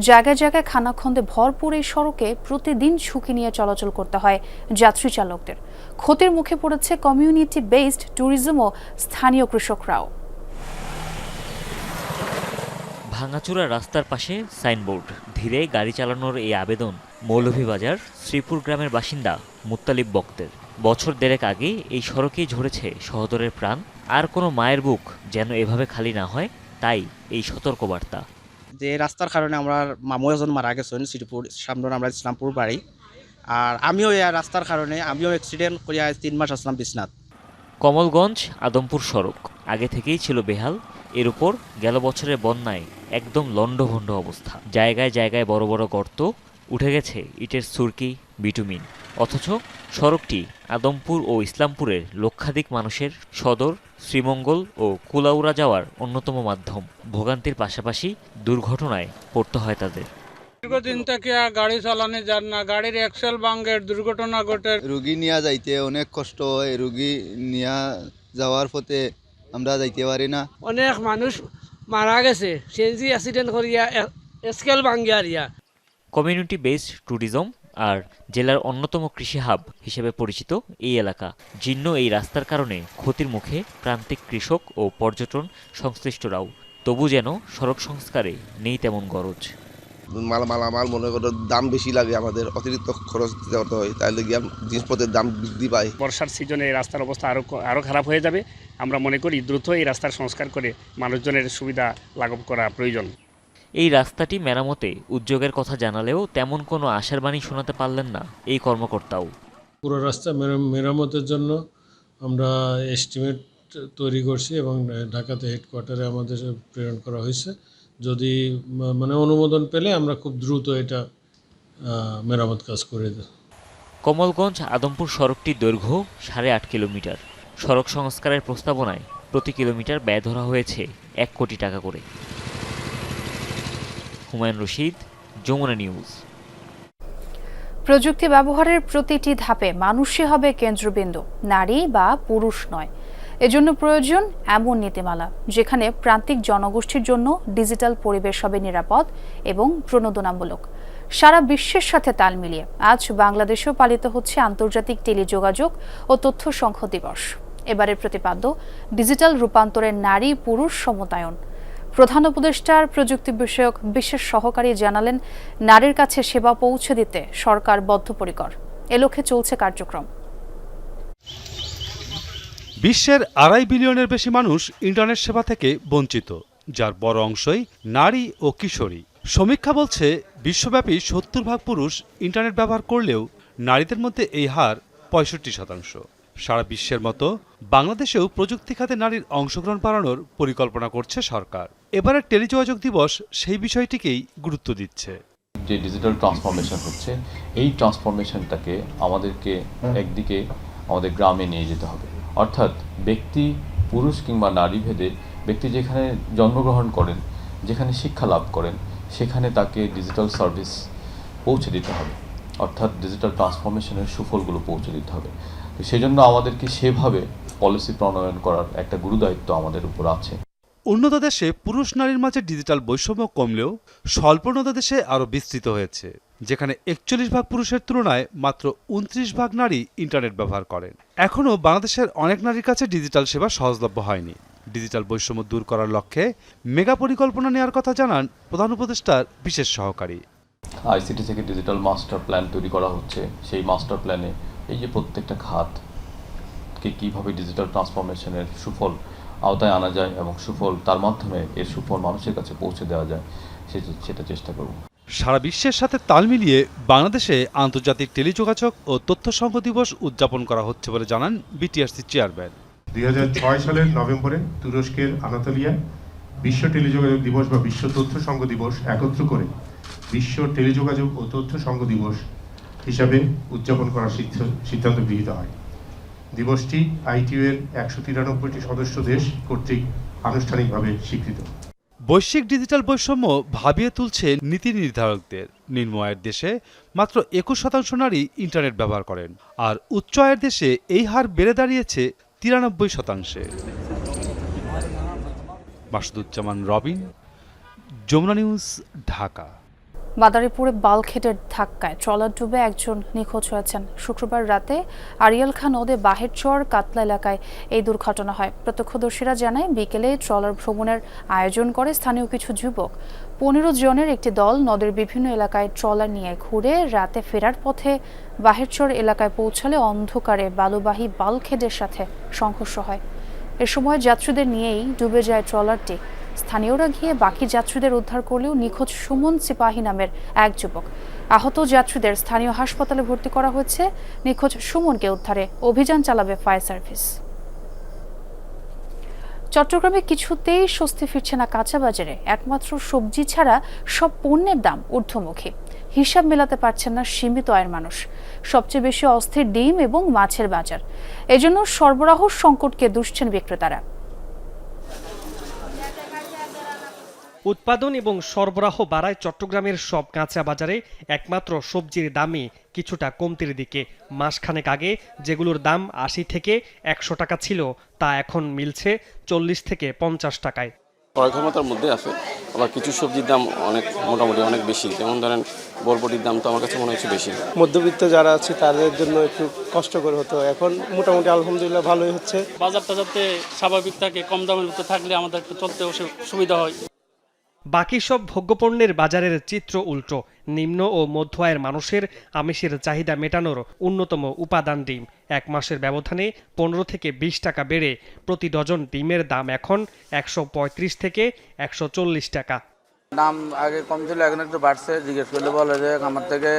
জায়গায় জায়গায় খানাখন্দে ভরপুর এই সড়কে প্রতিদিন ঝুঁকি নিয়ে চলাচল করতে হয় যাত্রী চালকদের। ক্ষতির মুখে পড়েছে কমিউনিটি বেসড ট্যুরিজম ও স্থানীয় কৃষকরাও। ভাঙাচোরা রাস্তার পাশে সাইনবোর্ড, ধীরে গাড়ি চালানোর এই আবেদন মৌলভীবাজার শ্রীপুর গ্রামের বাসিন্দা মুত্তালিব বক্তের। বছর দেড়েক আগে এই সড়কেই ঝরেছে সহোদরের প্রাণ। আর কোনো মায়ের বুক যেন এভাবে খালি না হয়, তাই এই সতর্কবার্তা। যে রাস্তার কারণে আমার মামু একজন মারা গেছেন শ্রীপুর সামনে, আমরা ইসলামপুর বাড়ি। আর আমিও এই রাস্তার কারণে অ্যাক্সিডেন্ট করিয়া 3 মাস আসলাম বিছনাথ। কমলগঞ্জ আদমপুর সড়ক আগে থেকেই ছিল বেহাল। এর উপর গেল বছরের বন্যায় একদম লণ্ডভণ্ড অবস্থা। জায়গায় জায়গায় বড় বড় গর্ত, উঠে গেছে ইটের সুরকি, বিটুমিন। অথচ সড়কটি আদমপুর ও ইসলামপুরের লক্ষাধিক মানুষের সদর, শ্রীমঙ্গল ও কুলাউড়া যাওয়ার অন্যতম মাধ্যম। ভোগান্তির পাশাপাশি দুর্ঘটনায় পড়তে হয় তাদের। দীর্ঘদিন থেকে গাড়ি চালানো যান না, গাড়ির এক্সেল ভাঙে, দুর্ঘটনা ঘটে। রুগী নিয়ে যাইতে অনেক কষ্ট হয়, রুগী নিয়ে যাওয়ার পথে আমরা যাইতে পারি না। অনেক মানুষ মারা গেছে সিএনজি অ্যাক্সিডেন্ট করিয়া, স্কেল ভাঙ্গিয়া রিয়া। কমিউনিটি বেসড ট্যুরিজম আর জেলার অন্যতম কৃষি হাব হিসেবে পরিচিত এই এলাকা, জীর্ণ এই রাস্তার কারণে ক্ষতির মুখে প্রান্তিক কৃষক ও পর্যটন সংশ্লিষ্টরাও। তবু যেন সড়ক সংস্কারে নেই তেমন গরজ। মালামাল মনে করো দাম বেশি লাগে, আমাদের অতিরিক্ত খরচ দিতে করতে হয়, তাহলে গিয়ে জিনিসপত্রের দাম বৃদ্ধি পায়। বর্ষার সিজনে এই রাস্তার অবস্থা আরও খারাপ হয়ে যাবে। আমরা মনে করি দ্রুত এই রাস্তার সংস্কার করে মানুষজনের সুবিধা লাঘব করা প্রয়োজন। এই রাস্তাটি মেরামতে উদ্যোগের কথা জানালেও তেমন কোনো আশার বাণী শোনাতে পারলেন না এই কর্মকর্তাও। পুরো রাস্তা মেরামতের জন্য আমরা এস্টিমেট তৈরি করছি এবং ঢাকাতে হেডকোয়ার্টারে আমাদের প্রেরণ করা হয়েছে। যদি অনুমোদন পেলে আমরা খুব দ্রুত এটা মেরামত কাজ করে দেব। কমলগঞ্জ আদমপুর সড়কটির দৈর্ঘ্য 8.5 কিলোমিটার। সড়ক সংস্কারের প্রস্তাবনায় প্রতি কিলোমিটার ব্যয় ধরা হয়েছে 1 কোটি টাকা করে। হুমায়ুন রশিদ, যমুনা নিউজ। প্রযুক্তি ব্যবহারের প্রতিটি ধাপে মানুষই হবে কেন্দ্রবিন্দু, নারী বা পুরুষ নয়। এজন্য প্রয়োজন এমন নীতিমালা যেখানে প্রান্তিক জনগোষ্ঠীর জন্য ডিজিটাল পরিবেশ হবে নিরাপদ এবং প্রণোদনামূলক। সারা বিশ্বের সাথে তাল মিলিয়ে আজ বাংলাদেশেও পালিত হচ্ছে আন্তর্জাতিক টেলিযোগাযোগ ও তথ্য সংঘ দিবস। এবারের প্রতিপাদ্য ডিজিটাল রূপান্তরের নারী পুরুষ সমতায়ন। প্রধান উপদেষ্টার প্রযুক্তি বিষয়ক বিশেষ সহকারী জানালেন, নারীর কাছে সেবা পৌঁছে দিতে সরকার বদ্ধপরিকর। এ লক্ষ্যে চলছে কার্যক্রম। বিশ্বের 2.5 বিলিয়নের বেশি মানুষ ইন্টারনেট সেবা থেকে বঞ্চিত, যার বড় অংশই নারী ও কিশোরী। সমীক্ষা বলছে বিশ্বব্যাপী 70% পুরুষ ইন্টারনেট ব্যবহার করলেও নারীদের মধ্যে এই হার 65%। সারা বিশ্বের মতো বাংলাদেশেও প্রযুক্তি খাতে নারীর অংশগ্রহণ বাড়ানোর পরিকল্পনা করছে সরকার। এবারের টেলিযোগাযোগ দিবস সেই বিষয়টিকেই গুরুত্ব দিচ্ছে। যে ডিজিটাল ট্রান্সফরমেশন হচ্ছে, এই ট্রান্সফরমেশনটাকে আমাদেরকে একদিকে আমাদের গ্রামে নিয়ে যেতে হবে। অর্থাৎ ব্যক্তি পুরুষ কিংবা নারী ভেদে ব্যক্তি যেখানে জন্মগ্রহণ করেন, যেখানে শিক্ষা লাভ করেন, সেখানে তাকে ডিজিটাল সার্ভিস পৌঁছে দিতে হবে, অর্থাৎ ডিজিটাল ট্রান্সফরমেশনের সুফলগুলো পৌঁছে দিতে হবে। তো সেই জন্য আমাদেরকে সেভাবে পলিসি প্রণয়ন করার একটা গুরুদায়িত্ব আমাদের উপর আছে। উন্নত দেশে পুরুষ নারীর মাঝে ডিজিটাল বৈষম্য কমলেও স্বল্পোন্নত দেশে আরও বিস্তৃত হয়েছে, যেখানে 41% পুরুষের তুলনায় মাত্র 29% নারী ইন্টারনেট ব্যবহার করেন। এখনও বাংলাদেশের অনেক নারীর কাছে ডিজিটাল সেবা সহজলভ্য হয়নি। ডিজিটাল বৈষম্য দূর করার লক্ষ্যে মেগা পরিকল্পনা নেওয়ার কথা জানান প্রধান উপদেষ্টার বিশেষ সহকারী। আইসিটি থেকে ডিজিটাল মাস্টার প্ল্যান তৈরি করা হচ্ছে। সেই মাস্টার প্ল্যানে এই যে প্রত্যেকটা খাতকে কীভাবে ডিজিটাল ট্রান্সফরমেশনের সুফল আওতায় আনা যায় এবং সুফল তার মাধ্যমে এর সুফল মানুষের কাছে পৌঁছে দেওয়া যায় সেটা চেষ্টা করব। সারা বিশ্বের সাথে তাল মিলিয়ে বাংলাদেশে আন্তর্জাতিক টেলিযোগাযোগ ও তথ্য সংঘ দিবস উদযাপন করা হচ্ছে বলে জানান বিটিআরসি চেয়ারম্যান। 2006 সালের নভেম্বরে তুরস্কের আনাতোলিয়ায় বিশ্ব টেলিযোগাযোগ দিবস বা বিশ্ব তথ্য সংঘ দিবস একত্র করে বিশ্ব টেলিযোগাযোগ ও তথ্য সংঘ দিবস হিসাবে উদযাপন করার সিদ্ধান্ত গৃহীত হয়। দিবসটি আইটিইউ এর 193টি সদস্য দেশ কর্তৃক আনুষ্ঠানিকভাবে স্বীকৃত। বৈশ্বিক ডিজিটাল বৈষম্য ভাবিয়ে তুলছে নীতি নির্ধারকদের। নিম্ন আয়ের দেশে মাত্র 21% নারী ইন্টারনেট ব্যবহার করেন, আর উচ্চ আয়ের দেশে এই হার বেড়ে দাঁড়িয়েছে 93%। মাসুদুজ্জামান রবিন, যমুনা নিউজ, ঢাকা। মাদারীপুরে বাল্কহেডের ধাক্কায় ট্রলার ডুবে একজন নিখোঁজ হয়েছেন। শুক্রবার রাতে আরিয়াল খান নদে বাহেরচর কাতলা এলাকায় এই দুর্ঘটনা হয়। প্রত্যক্ষদর্শীরা জানায় বিকেলে ট্রলার ভ্রমণের আয়োজন করে স্থানীয় কিছু যুবক। 15 জনের একটি দল নদের বিভিন্ন এলাকায় ট্রলার নিয়ে ঘুরে রাতে ফেরার পথে বাহেরচর এলাকায় পৌঁছালে অন্ধকারে বালুবাহী বাল্কহেডের সাথে সংঘর্ষ হয়। এ সময় যাত্রীদের নিয়েই ডুবে যায় ট্রলারটি। স্থানীয়রা গিয়ে বাকি যাত্রীদের উদ্ধার করলেও নিখোঁজ সুমন সিপাহী নামের এক যুবক। আহত যাত্রীদের স্থানীয় হাসপাতালে ভর্তি করা হয়েছে। নিখোঁজ সুমনকে উদ্ধারে অভিযান চালাবে ফায়ার সার্ভিস। চট্টগ্রামে কিছুতেই স্বস্তি ফিরছে না কাঁচা বাজারে। একমাত্র সবজি ছাড়া সব পণ্যের দাম ঊর্ধ্বমুখী। হিসাব মেলাতে পারছেন না সীমিত আয়ের মানুষ। সবচেয়ে বেশি অস্থির ডিম এবং মাছের বাজার। এজন্য সরবরাহ সংকটকে দুষছেন বিক্রেতারা। উৎপাদন এবং সরবরাহ বাড়ায় চট্টগ্রামের সব কাঁচা বাজারে একমাত্র সবজির দামই কিছুটা কমতির দিকে। মাসখানেক আগে যেগুলোর দাম 80 থেকে 100 টাকা ছিল তা এখন মিলছে 40 থেকে 50 টাকায়। ক্রয় ক্ষমতার মধ্যে আছে, আবার কিছু সবজির দাম মোটামুটি অনেক বেশি। যেমন ধরেন বরবটির দাম তো আমার কাছে মনে হচ্ছে বেশি। মধ্যবিত্ত যারা আছে তাদের জন্য একটু কষ্টকর হতো, এখন মোটামুটি আলহামদুলিল্লাহ ভালোই হচ্ছে। বাজারটা যাতে স্বাভাবিক থাকে, কম দামের মধ্যে থাকলে আমাদের একটু চলতে সুবিধা হয়। বাকি সব ভোগ্যপণ্যের বাজারের চিত্র উল্টো। নিম্ন ও মধ্য আয়ের মানুষের আমিষের চাহিদা মেটানোর অন্যতম উপাদান ডিম। এক মাসের ব্যবধানে 15 থেকে 20 টাকা বেড়ে প্রতি ডজন ডিমের দাম এখন 135 থেকে 140 টাকা। দাম আগে কম ছিল, এখন একটু বাড়ছে। জিজ্ঞেস করলে বলে যে আমার থেকে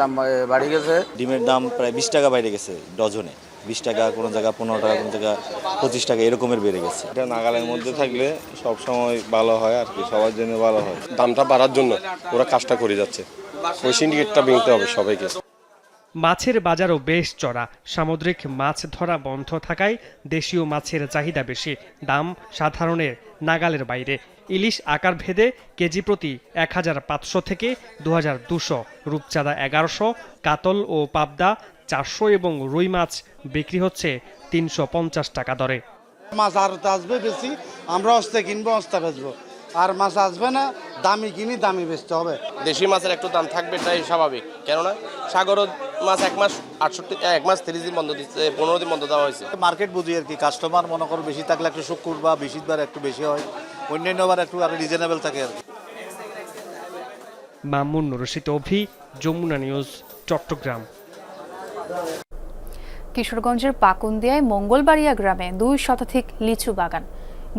দাম বাড়ি গেছে। ডিমের দাম প্রায় 20 টাকা বাইরে গেছে ডজনে। 20 টাকা, কোনো জায়গা 15 টাকা, কোনো জায়গা 25 টাকা এরকমের বেড়ে গেছে। এটা নাগালের মধ্যে থাকলে সব সময় ভালো হয় আর কি, সবার জন্য ভালো হয়। দামটা বাড়ার জন্য ওরা কাজটা করে যাচ্ছে, ওই সিন্ডিকেটটা ভেঙতে হবে সবাইকে। মাছের বাজারও বেশ চড়া। সামুদ্রিক মাছ ধরা বন্ধ থাকায় দেশীয় মাছের চাহিদা বেশি। দাম সাধারণের নাগালের বাইরে। ইলিশ আকার ভেদে কেজি প্রতি 1500 থেকে 2200, রূপচাঁদা 1100, কাতল ও পাবদা 400 এবং রুই মাছ বিক্রি হচ্ছে 350 টাকা দরে। মাছ আর আসবে বেশি, আমরা অস্তে কিনবো, অস্তে বেচবো। আর মাছ আসবে না, দামি কিনি, দামি বেচতে হবে। দেশি মাছের একটু দাম থাকবে, এটাই স্বাভাবিক। কেননা সাগর মাছ এক মাস 30 দিন বন্ধ দিচ্ছে, 15 দিন বন্ধ দেওয়া হয়েছে। মার্কেট বুঝি আর কি, কাস্টমার মনে করো বেশি থাকলে একটু শুক্র বা বৃহস্পতিবার একটু বেশি হয়, অন্যান্য বার একটু আর রিজনেবল থাকে আর কি। মামুন রশিদ অভি, যমুনা নিউজ, চট্টগ্রাম। কিশোরগঞ্জের পাকুন্দিয়ায় মঙ্গলবাড়িয়া গ্রামে 2 শতাধিক লিচু বাগান।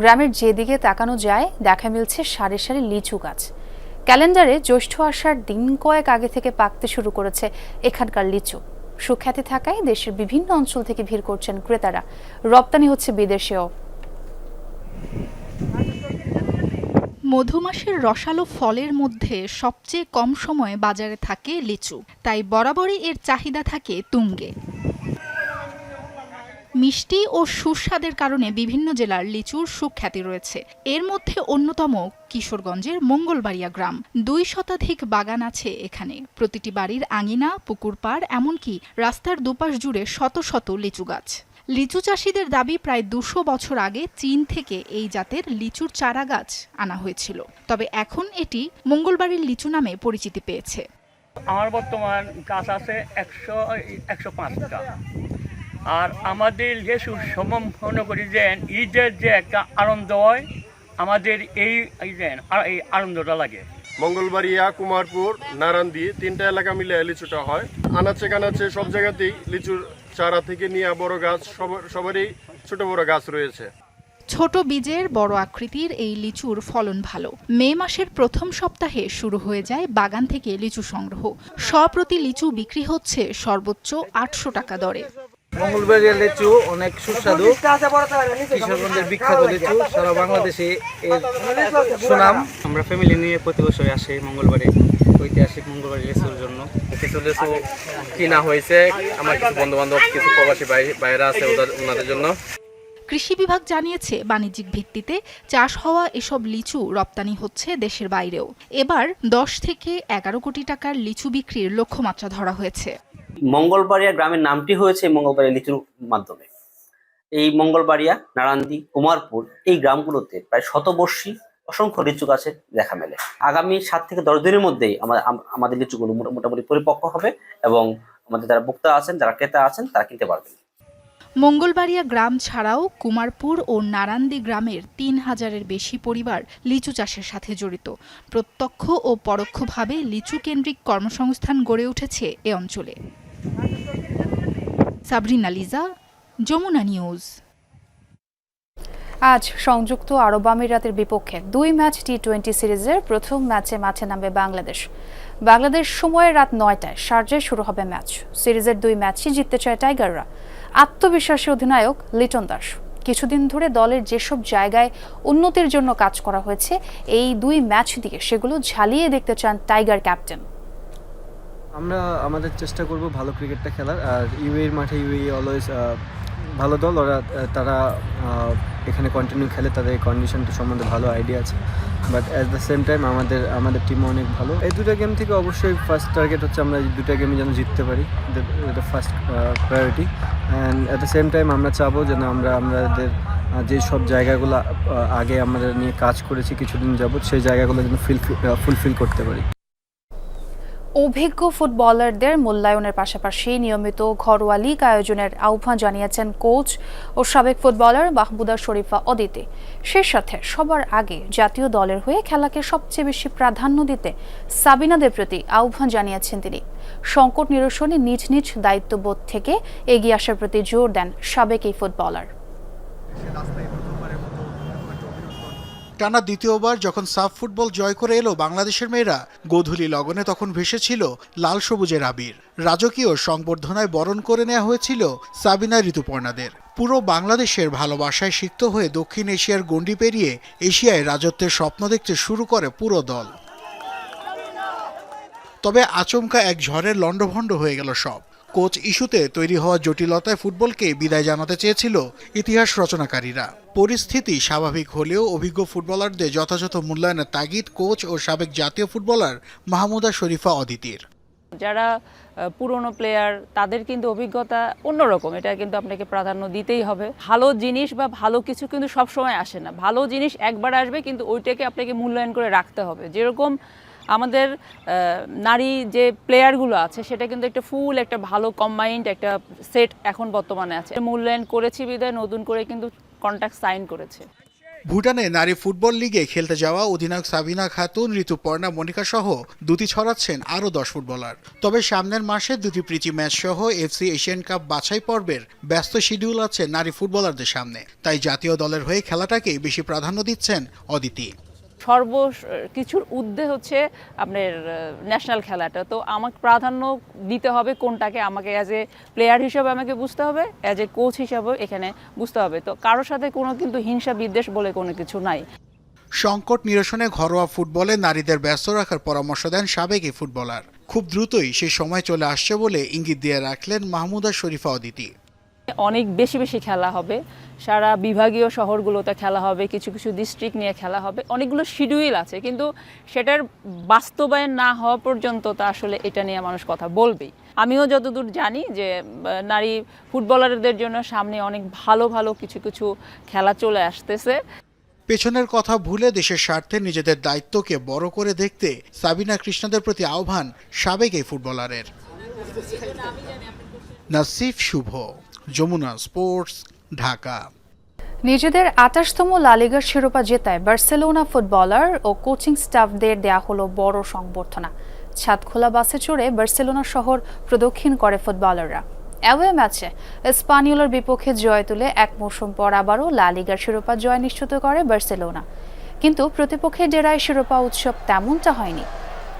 গ্রামের যেদিকে তাকানো যায় দেখা মিলছে সারি সারি লিচু গাছ। ক্যালেন্ডারে জ্যৈষ্ঠ আসার দিন কয়েক আগে থেকে পাকতে শুরু করেছে এখানকার লিচু। সুখ্যাতি থাকায় দেশের বিভিন্ন অঞ্চল থেকে ভিড় করছেন ক্রেতারা। রপ্তানি হচ্ছে বিদেশেও। মধুমাসের রসালো ফলের মধ্যে সবচেয়ে কম সময়ে বাজারে থাকে লিচু, তাই বরাবরই এর চাহিদা থাকে তুঙ্গে। মিষ্টি ও সুস্বাদের কারণে বিভিন্ন জেলার লিচুর সুখ্যাতি রয়েছে। এর মধ্যে অন্যতম কিশোরগঞ্জের মঙ্গলবাড়িয়া গ্রাম। 2 শতাধিক বাগান আছে এখানে। প্রতিটি বাড়ির আঙিনা, পুকুর পাড়, এমনকি রাস্তার দুপাশ জুড়ে শত শত লিচু গাছ। লিচু চাষিদের দাবি প্রায় 200 বছর আগে চীন থেকে এই জাতের লিচুর চারা গাছ আনা হয়েছিল, তবে এখন এটি মঙ্গলবাড়ির লিচু নামে পরিচিতি পেয়েছে। আমার বর্তমান গাছ আছে 105টা। আর আমাদের লিচু মনে করি যে ঈদের যে একটা আনন্দ হয়, আমাদের এই আনন্দটা লাগে। মঙ্গলবাড়িয়া, কুমারপুর, নারায়ণদি 3টা এলাকা মিলে লিচুটা হয়। আনাচে কানাচে সব জায়গাতেই লিচুর চারা থেকে নিয়ে বড় গাছ সবারই ছোট বড় গাছ রয়েছে। ছোট বীজের বড় আকৃতির এই লিচুর ফলন ভালো। মে মাসের প্রথম সপ্তাহে শুরু হয়ে যায় বাগান থেকে লিচু সংগ্রহ। প্রতি লিচু বিক্রি হচ্ছে সর্বোচ্চ 800 টাকা দরে। মঙ্গলবাড়িয়া লিচু অনেক সুস্বাদু, কিশোরগঞ্জের বিখ্যাত লিচু, সারা বাংলাদেশে এর সুনাম। আমরা ফ্যামিলি নিয়ে প্রতি বছর আসি মঙ্গলবাড়ি, ঐতিহাসিক মঙ্গলবাড়ি লিচুর জন্য। কিছু লিচু কিনা হয়েছে, আমার কিছু বন্ধু বান্ধব, কিছু প্রবাসী বাইরে আছে, ওনাদের জন্য। কৃষি বিভাগ জানিয়েছে বাণিজ্যিক ভিত্তিতে চাষ হওয়া এসব লিচু রপ্তানি হচ্ছে দেশের বাইরেও। এবার 10 থেকে 11 কোটি টাকার লিচু বিক্রির লক্ষ্যমাত্রা ধরা হয়েছে। মঙ্গলবাড়িয়া গ্রামের নামটি হয়েছে মঙ্গলবাড়িয়া লিচুর মাধ্যমে। এই মঙ্গলবাড়িয়া, নারায়ণদি, কুমারপুর এই গ্রামগুলোতে প্রায় শতবর্ষী অসংখ্য লিচু গাছের দেখা মেলে। আগামী 7 থেকে 10 দিনের মধ্যেই আমাদের লিচুগুলো মোটামুটি পরিপক্ক হবে এবং আমাদের যারা ভোক্তা আছেন, যারা ক্রেতা আছেন, তারা কিনতে পারবেন। মঙ্গলবাড়িয়া গ্রাম ছাড়াও কুমারপুর ও নারান্দি গ্রামের 3000-এর বেশি পরিবার লিচু চাষের সাথে জড়িত। প্রত্যক্ষ ও পরোক্ষভাবে লিচু কেন্দ্রিক কর্মসংস্থান গড়ে উঠেছে এ অঞ্চলে। সাবরিনা লিজা, যমুনা নিউজ। আজ সংযুক্ত আরব আমিরাতের বিপক্ষে 2 ম্যাচ টি-20 সিরিজের প্রথম ম্যাচে মাঠে নামবে বাংলাদেশ সময় রাত 9টায় শারজায় শুরু হবে ম্যাচ। সিরিজের 2 ম্যাচই জিততে চায় টাইগাররা। আত্মবিশ্বাসী অধিনায়ক লিটন দাস কিছুদিন ধরে দলের যেসব জায়গায় উন্নতির জন্য কাজ করা হয়েছে, এই 2 ম্যাচ দিয়ে সেগুলো ঝালিয়ে দেখতে চান টাইগার ক্যাপ্টেন। আমরা আমাদের চেষ্টা করব ভালো ক্রিকেটটা খেলার। আর ইউএইর মাঠে ইউএই অলওয়েজ ভালো দল, তারা এখানে কন্টিনিউ খেলে, তাদের কন্ডিশনটা সম্বন্ধে ভালো আইডিয়া আছে। But at the same time আমাদের টিম অনেক ভালো। এই 2টা গেম থেকে অবশ্যই ফার্স্ট টার্গেট হচ্ছে আমরা এই 2টা গেমে যেন জিততে পারি, এটা first priority. And at the same time আমরা চাবো যেন আমাদের যে সব জায়গাগুলো আগে আমাদের নিয়ে কাজ করেছি কিছুদিন যাবত, সেই জায়গাগুলো যেন ফুলফিল করতে পারি। অভিজ্ঞ ফুটবলারদের মূল্যায়নের পাশাপাশি নিয়মিত ঘরোয়া লীগ আয়োজনের আহ্বান জানিয়েছেন কোচ ও সাবেক ফুটবলার মাহমুদা শরীফা অদিতি। সে সাথে সবার আগে জাতীয় দলের হয়ে খেলাকে সবচেয়ে বেশি প্রাধান্য দিতে সাবিনাদের প্রতি আহ্বান জানিয়েছেন তিনি। সংকট নিরসনে নিজ নিজ দায়িত্ববোধ থেকে এগিয়ে আসার প্রতি জোর দেন সাবেক এই ফুটবলার। টানা দ্বিতীয়বার যখন সাফ ফুটবল জয় করে এলো বাংলাদেশের মেয়েরা, গোধূলি লগনে তখন ভেসেছিল লাল সবুজের আবির। রাজকীয় সংবর্ধনায় বরণ করে নেওয়া হয়েছিল সাবিনা ঋতুপর্ণাদের। পুরো বাংলাদেশের ভালোবাসায় সিক্ত হয়ে দক্ষিণ এশিয়ার গণ্ডি পেরিয়ে এশিয়ায় রাজত্বের স্বপ্ন দেখতে শুরু করে পুরো দল। তবে আচমকা এক ঝড়ের লণ্ডভণ্ড হয়ে গেল সব। কোচ ইস্যুতে তৈরি হওয়া জটিলতায় ফুটবলকে বিদায় জানাতে চেয়েছিল ইতিহাস রচনাকারীরা। পরিস্থিতি স্বাভাবিক হলেও অভিজ্ঞ ফুটবলারদের যথাযথ মূল্যায়নের তাগিদ কোচ ও সাবেক জাতীয় ফুটবলার মাহমুদা শরীফা অদিতির। যারা পুরনো প্লেয়ার, তাদের কিন্তু অভিজ্ঞতা অন্যরকম, এটা কিন্তু আপনাকে প্রাধান্য দিতেই হবে। ভালো জিনিস বা ভালো কিছু কিন্তু সবসময় আসে না। ভালো জিনিস একবার আসবে, কিন্তু ওইটাকে আপনাকে মূল্যায়ন করে রাখতে হবে। যেরকম আমাদের নারী যে প্লেয়ারগুলো আছে, সেটা কিন্তু একটা ফুল একটা ভালো কম্বাইন্ড একটা সেট এখন বর্তমানে আছে। মূল্যায়ন করেছি বিদায় নতুন করে কিন্তু কন্ট্রাক্ট সাইন করেছে। ভুটানে নারী ফুটবল লিগে খেলতে যাওয়া অধিনায়ক সাবিনা খাতুন, ঋতুপর্ণা, মনিকা সহ দুটি ছড়াচ্ছেন আরও 10 ফুটবলার। তবে সামনের মাসে 2টি প্রীতি ম্যাচ সহ এফসি এশিয়ান কাপ বাছাই পর্বের ব্যস্ত শিডিউল আছে নারী ফুটবলারদের সামনে। তাই জাতীয় দলের হয়ে খেলাটাকে বেশি প্রাধান্য দিচ্ছেন অদিতি। কিছুর ঊর্ধ্বে হচ্ছে আপনার ন্যাশনাল খেলাটা, তো আমাকে প্রাধান্য দিতে হবে কোনটাকে, আমাকে অ্যাজ এ প্লেয়ার হিসেবে আমাকে বুঝতে হবে, অ্যাজ এ কোচ হিসাবে এখানে বুঝতে হবে। তো কারোর সাথে কোনো কিন্তু হিংসা বিদ্বেষ বলে কোনো কিছু নাই। সংকট নিরসনে ঘরোয়া ফুটবলে নারীদের ব্যস্ত রাখার পরামর্শ দেন সাবেক এই ফুটবলার। খুব দ্রুতই সেই সময় চলে আসছে বলে ইঙ্গিত দিয়ে রাখলেন মাহমুদা শরীফা অদিতি। অনেক বেশি বেশি খেলা হবে, সারা বিভাগীয় শহরগুলোতে খেলা হবে, কিছু কিছু ডিস্ট্রিক্ট নিয়ে খেলা হবে, অনেকগুলো শিডিউল আছে, কিন্তু সেটার বাস্তবায়ন না হওয়া পর্যন্ত তা আসলে এটা নিয়ে মানুষ কথা বলবেই। আমিও যতদূর জানি যে নারী ফুটবলারদের জন্য সামনে অনেক ভালো ভালো কিছু কিছু খেলা চলে আসতেছে। পেছনের কথা ভুলে দেশের স্বার্থে নিজেদের দায়িত্বকে বড় করে দেখতে সাবিনা কৃষ্ণাদের প্রতি আহ্বান সাবেক এই ফুটবলারের। নাসিফ শুভ, যমুনা স্পোর্টস, ঢাকা। নিজেদের ২৮তম লা লিগার শিরোপা জেতায় বার্সেলোনা ফুটবলার ও কোচিং স্টাফদের দেয়া হলো বড় সংবর্ধনা। ছাদখোলা বাসে চড়ে বার্সেলোনা শহর প্রদক্ষিণ করে ফুটবলাররা। অ্যাওয়ে ম্যাচে স্পানিওলের বিপক্ষে জয় তুলে এক মৌসুম পর আবারও লা লিগার শিরোপা জয় নিশ্চিত করে বার্সেলোনা। কিন্তু প্রতিপক্ষের ডেরায় শিরোপা উৎসব তেমনটা হয়নি।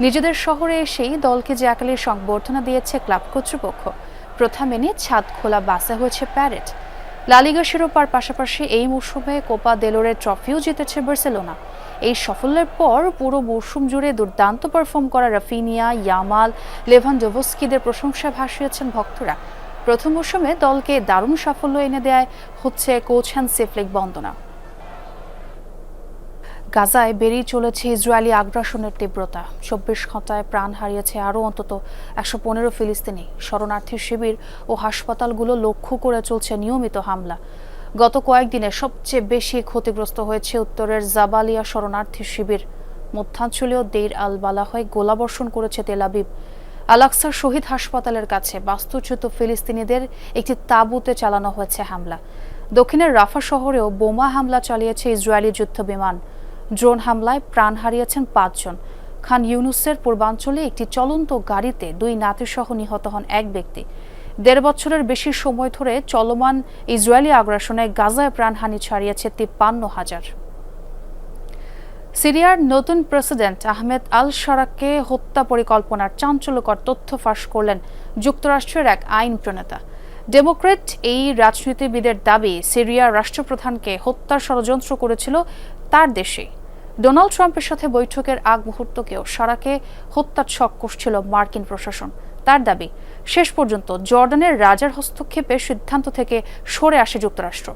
নিজেদের শহরে এসেই দলকে জাকালির সংবর্ধনা দিয়েছে ক্লাব কর্তৃপক্ষ। প্রথা মেনে ছাদখোলা বাসে হয়েছে প্যারেড। লা লিগার শিরোপার পাশাপাশি এই মৌসুমে কোপা দেলোরের ট্রফিও জিতেছে বার্সেলোনা। এই সাফল্যের পর পুরো মৌসুম জুড়ে দুর্দান্ত পারফর্ম করা রাফিনিয়া, ইয়ামাল, লেভানডোভস্কিদের প্রশংসায় ভাসিয়েছেন ভক্তরা। প্রথম মৌসুমে দলকে দারুণ সাফল্য এনে দেয় হচ্ছে কোচ হ্যান্সি ফ্লিক বন্দনা। গাজায় বেড়েই চলেছে ইসরায়েলি আগ্রাসনের তীব্রতা। ২৪ ঘন্টায় প্রাণ হারিয়েছে আরও অন্তত ১১৫ ফিলিস্তিনি। শরণার্থী শিবির ও হাসপাতালগুলো লক্ষ্য করে চলছে নিয়মিত হামলা। গত কয়েকদিনে সবচেয়ে বেশি ক্ষতিগ্রস্ত হয়েছে উত্তরের জাবালিয়া শরণার্থী শিবির। মধ্যাঞ্চলীয় দেইর আল বালাহায় গোলাবর্ষণ করেছে তেল আবিব। আল-আকসার শহীদ হাসপাতালের কাছে বাস্তুচ্যুত ফিলিস্তিনিদের একটি তাঁবুতে চালানো হয়েছে হামলা। দক্ষিণের রাফা শহরেও বোমা হামলা চালিয়েছে ইসরায়েলি যুদ্ধ বিমান। ড্রোন হামলায় প্রাণ হারিয়েছেন ৫ জন। খান ইউনুসের পূর্বাঞ্চলে একটি চলন্ত গাড়িতে ২ নাতিসহ নিহত হন এক ব্যক্তি। ১.৫ বছরের বেশি সময় ধরে চলমান ইসরায়েলি আগ্রাসনে গাজায় প্রাণহানি ছাড়িয়েছে ৫৩,০০০। সিরিয়ার নতুন প্রেসিডেন্ট আহমেদ আল শারাকে হত্যা পরিকল্পনার চাঞ্চল্যকর তথ্য ফাঁস করলেন যুক্তরাষ্ট্রের এক আইন প্রণেতা। ডেমোক্র্যাট এই রাজনীতিবিদের দাবি, সিরিয়ার রাষ্ট্রপ্রধানকে হত্যার ষড়যন্ত্র করেছিল তার দেশে। ডোনাল্ড ট্রাম্পের সাথে বৈঠকের আগ মুহূর্তকেও শারাকে হত্যার ছক কষছিল মার্কিন প্রশাসন। তার দাবি, শেষ পর্যন্ত জর্ডানের রাজার হস্তক্ষেপে সিদ্ধান্ত থেকে সরে আসে যুক্তরাষ্ট্র।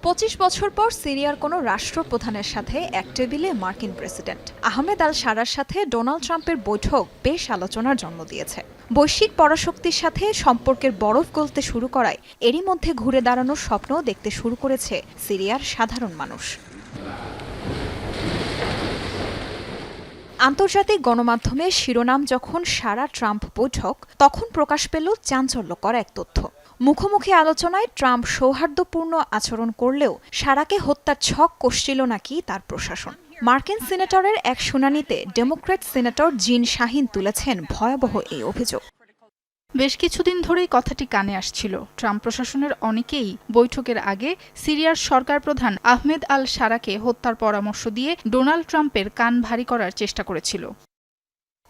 ২৫ বছর পর সিরিয়ার কোনো রাষ্ট্রপ্রধানের সাথে এক টেবিলে মার্কিন প্রেসিডেন্ট আহমেদ আল শারার সাথে ডোনাল্ড ট্রাম্পের বৈঠক বেশ আলোচনার জন্ম দিয়েছে। বৈশ্বিক পরাশক্তির সাথে সম্পর্কের বরফ গলতে শুরু করায় এরই মধ্যে ঘুরে দাঁড়ানোর স্বপ্ন দেখতে শুরু করেছে সিরিয়ার সাধারণ মানুষ। আন্তর্জাতিক গণমাধ্যমে শিরোনাম যখন সারা ট্রাম্প বৈঠক, তখন প্রকাশ পেল চাঞ্চল্যকর এক তথ্য। মুখোমুখি আলোচনায় ট্রাম্প সৌহার্দ্যপূর্ণ আচরণ করলেও সারাকে হত্যার ছক কষছিল নাকি তার প্রশাসন। মার্কিন সিনেটরের এক শুনানিতে ডেমোক্র্যাট সিনেটর জিন শাহিন তুলেছেন ভয়াবহ এই অভিযোগ। বেশ কিছুদিন ধরেই কথাটি কানে আসছিল। ট্রাম্প প্রশাসনের অনেকেই বৈঠকের আগে সিরিয়ার সরকার প্রধান আহমেদ আল শারাকে হত্যার পরামর্শ দিয়ে ডোনাল্ড ট্রাম্পের কান ভারী করার চেষ্টা করেছিল।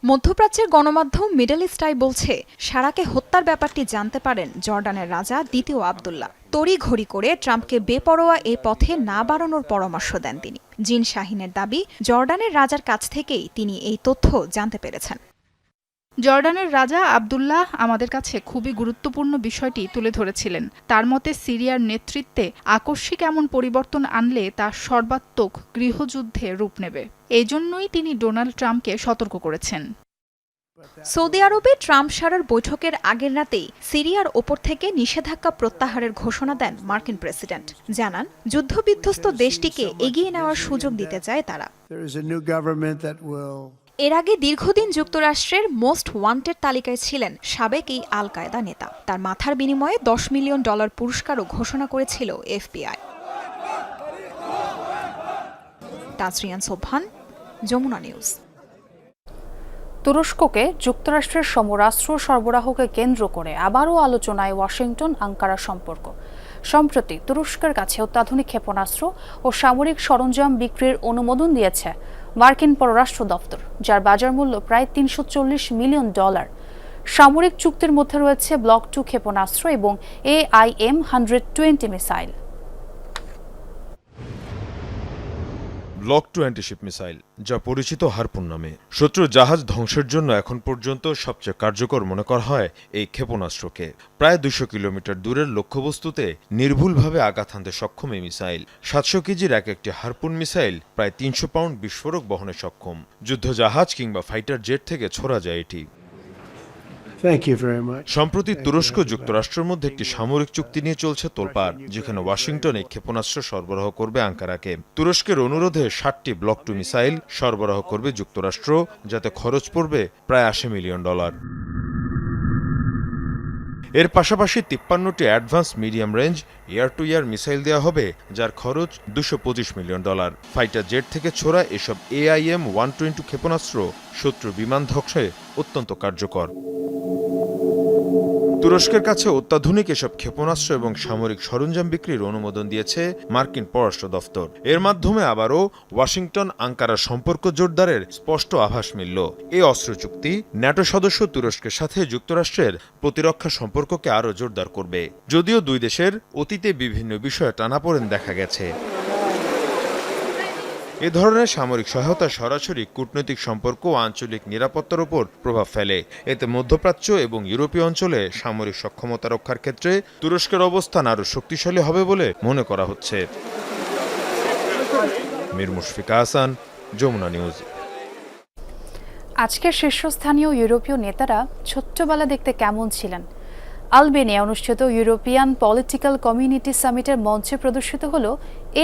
মধ্যপ্রাচ্যের গণমাধ্যম মিডল ইস্ট আই বলছে, শারাকে হত্যার ব্যাপারটি জানতে পারেন জর্ডানের রাজা দ্বিতীয় আবদুল্লাহ। তড়িঘড়ি করে ট্রাম্পকে বেপরোয়া এ পথে না বাড়ানোর পরামর্শ দেন তিনি। জিন শাহিনের দাবি, জর্ডানের রাজার কাছ থেকেই তিনি এই তথ্য জানতে পেরেছেন। জর্ডানের রাজা আবদুল্লাহ আমাদের কাছে খুবই গুরুত্বপূর্ণ বিষয়টি তুলে ধরেছিলেন। তার মতে সিরিয়ার নেতৃত্বে আকস্মিক এমন পরিবর্তন আনলে তা সর্বাত্মক গৃহযুদ্ধে রূপ নেবে। এজন্যই তিনি ডোনাল্ড ট্রাম্পকে সতর্ক করেছেন। সৌদি আরবে ট্রাম্প শারার বৈঠকের আগের রাতেই সিরিয়ার ওপর থেকে নিষেধাজ্ঞা প্রত্যাহারের ঘোষণা দেন মার্কিন প্রেসিডেন্ট। জানান, যুদ্ধবিধ্বস্ত দেশটিকে এগিয়ে নেওয়ার সুযোগ দিতে চায় তারা। এর আগে দীর্ঘদিন যুক্তরাষ্ট্রের মোস্ট ওয়ান্টেড তালিকায় ছিলেন সাবেক এই আল কায়দা নেতা। তার মাথার বিনিময়ে $10 মিলিয়ন পুরস্কারও ঘোষণা করেছিল FBI। তাজরিয়ান সোবহান, যমুনা নিউজ। তুরস্ককে যুক্তরাষ্ট্রের সমরাস্ত্র সরবরাহকে কেন্দ্র করে আবারও আলোচনায় ওয়াশিংটন আঙ্কারা সম্পর্ক। সম্প্রতি তুরস্কের কাছে অত্যাধুনিক ক্ষেপণাস্ত্র ও সামরিক সরঞ্জাম বিক্রির অনুমোদন দিয়েছে মার্কিন পররাষ্ট্র দপ্তর, যার বাজার মূল্য প্রায় $340 মিলিয়ন। সামরিক চুক্তির মধ্যে রয়েছে ব্লক 2 ক্ষেপণাস্ত্র এবং AIM-120 missile. Block two antiship missile, যা পরিচিত হারপুন নামে। শত্রুর জাহাজ ধ্বংসের জন্য এখন পর্যন্ত সবচেয়ে কার্যকর মনে করা হয় এই ক্ষেপণাস্ত্রকে। প্রায় 200 কিলোমিটার দূরের লক্ষ্যবস্তুতে নির্ভুলভাবে আঘাত হানতে সক্ষম এই মিসাইল। 700 কেজির একটি হারপুন মিসাইল প্রায় 300 পাউন্ড বিস্ফোরক বহনে সক্ষম। যুদ্ধজাহাজ কিংবা ফাইটার জেট থেকে ছোড়া যায় এটি। সম্প্রতি তুরস্ক যুক্তরাষ্ট্রের মধ্যে একটি সামরিক চুক্তি নিয়ে চলছে তোলপাড়, যেখানে ওয়াশিংটন এই ক্ষেপণাস্ত্র সরবরাহ করবে আঙ্কারাকে। তুরস্কের অনুরোধে 60টি ব্লক টু মিসাইল সরবরাহ করবে যুক্তরাষ্ট্র, যাতে খরচ পড়বে প্রায় $80 মিলিয়ন। এর পাশাপাশি 53টি advance medium range air to air missile দেওয়া হবে, যার খরচ $225 মিলিয়ন। ফাইটার জেট থেকে ছোড়া এসব AIM-120 ক্ষেপণাস্ত্র শত্রু বিমান ধ্বংসে অত্যন্ত কার্যকর। তুরস্কের কাছে অত্যাধুনিক এসব ক্ষেপণাস্ত্র এবং সামরিক সরঞ্জাম বিক্রির অনুমোদন দিয়েছে মার্কিন পররাষ্ট্র দফতর। এর মাধ্যমে আবারও ওয়াশিংটন আঙ্কারার সম্পর্ক জোরদারের স্পষ্ট আভাস মিলল। এই অস্ত্র চুক্তি ন্যাটো সদস্য তুরস্কের সাথে যুক্তরাষ্ট্রের প্রতিরক্ষা সম্পর্ককে আরও জোরদার করবে। যদিও দুই দেশের অতীতে বিভিন্ন বিষয়ে টানাপোড়েন দেখা গেছে। এ ধরনের সামরিক সহায়তা সরাসরি কূটনৈতিক সম্পর্ক ও আঞ্চলিক নিরাপত্তার উপর প্রভাব ফেলে। এতে মধ্যপ্রাচ্য এবং ইউরোপীয় অঞ্চলে সামরিক সক্ষমতা রক্ষার ক্ষেত্রে তুরস্কের অবস্থান আরও শক্তিশালী হবে বলে মনে করা হচ্ছে। মীর মুশফিকা হাসান, যমুনা নিউজ। আজকের শীর্ষস্থানীয় ইউরোপীয় নেতারা ছোট্টবেলা দেখতে কেমন ছিলেন? আলবেনিয়া অনুষ্ঠিত ইউরোপিয়ান পলিটিক্যাল কমিউনিটি সামিটের মঞ্চে প্রদর্শিত হল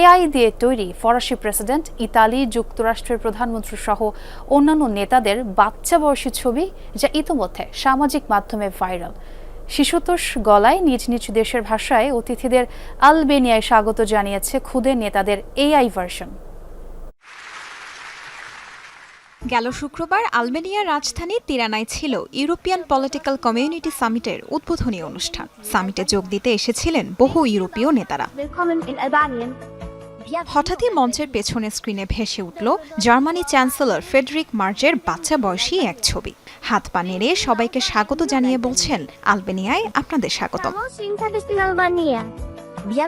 AI দিয়ে তৈরি ফরাসি প্রেসিডেন্ট, ইতালি, যুক্তরাষ্ট্রের প্রধানমন্ত্রী সহ অন্যান্য নেতাদের বাচ্চা বয়সী ছবি, যা ইতোমধ্যে সামাজিক মাধ্যমে ভাইরাল। শিশুতোষ গলায় নিজ নিজ দেশের ভাষায় অতিথিদের আলবেনিয়ায় স্বাগত জানিয়েছে খুদে নেতাদের AI ভার্সন। গেল শুক্রবার আলবেনিয়ার রাজধানী তিরানায় ছিল ইউরোপিয়ান পলিটিক্যাল কমিউনিটি সামিটের উদ্বোধনী অনুষ্ঠান। সামিটে যোগ দিতে এসেছিলেন বহু ইউরোপীয় নেতারা। হঠাৎই মঞ্চের পেছনে স্ক্রিনে ভেসে উঠল জার্মানি চ্যান্সেলর ফ্রেডরিক মার্জের বাচ্চা বয়সী এক ছবি। হাত পা নেড়ে সবাইকে স্বাগত জানিয়ে বলছেন, আলবেনিয়ায় আপনাদের স্বাগতম।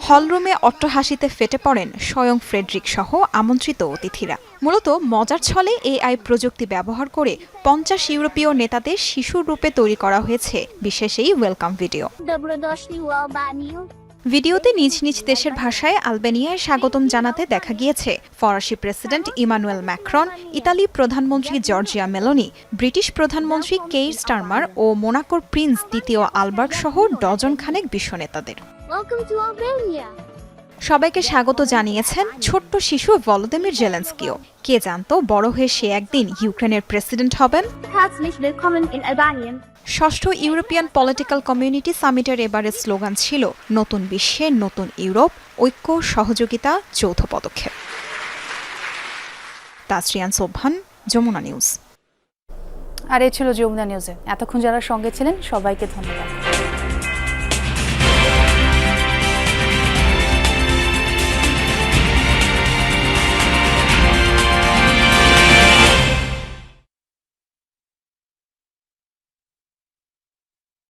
হলরুমে অট্টহাসিতে ফেটে পড়েন স্বয়ং ফ্রেডরিক সহ আমন্ত্রিত অতিথিরা। মূলত মজার ছলে AI প্রযুক্তি ব্যবহার করে 50 ইউরোপীয় নেতাদের শিশুর রূপে তৈরি করা হয়েছে বিশেষ এই ওয়েলকাম ভিডিও। ভিডিওতে নিজ নিজ দেশের ভাষায় আলবেনিয়ায় স্বাগতম জানাতে দেখা গিয়েছে ফরাসি প্রেসিডেন্ট ইমানুয়েল ম্যাক্রন, ইতালি প্রধানমন্ত্রী জর্জিয়া মেলোনি, ব্রিটিশ প্রধানমন্ত্রী কেইর স্টারমার ও মোনাকোর প্রিন্স দ্বিতীয় আলবার্ট সহ ডজন খানেক বিশ্ব নেতাদের। সবাইকে স্বাগত জানিয়েছেন ছোট্ট শিশু ভলোদিমির জেলেনস্কিও। কে জানতো বড় হয়ে সে একদিন ইউক্রেনের প্রেসিডেন্ট হবেন। ষষ্ঠ ইউরোপিয়ান পলিটিক্যাল কমিউনিটি সামিটের এবারের স্লোগান ছিল নতুন বিশ্বে নতুন ইউরোপ, ঐক্য, সহযোগিতা, যৌথ পদক্ষেপ। তাসরিয়ান সোবহান, যমুনা নিউজ। আর এই ছিল যমুনা নিউজে। এতক্ষণ যারা সঙ্গে ছিলেন সবাইকে ধন্যবাদ।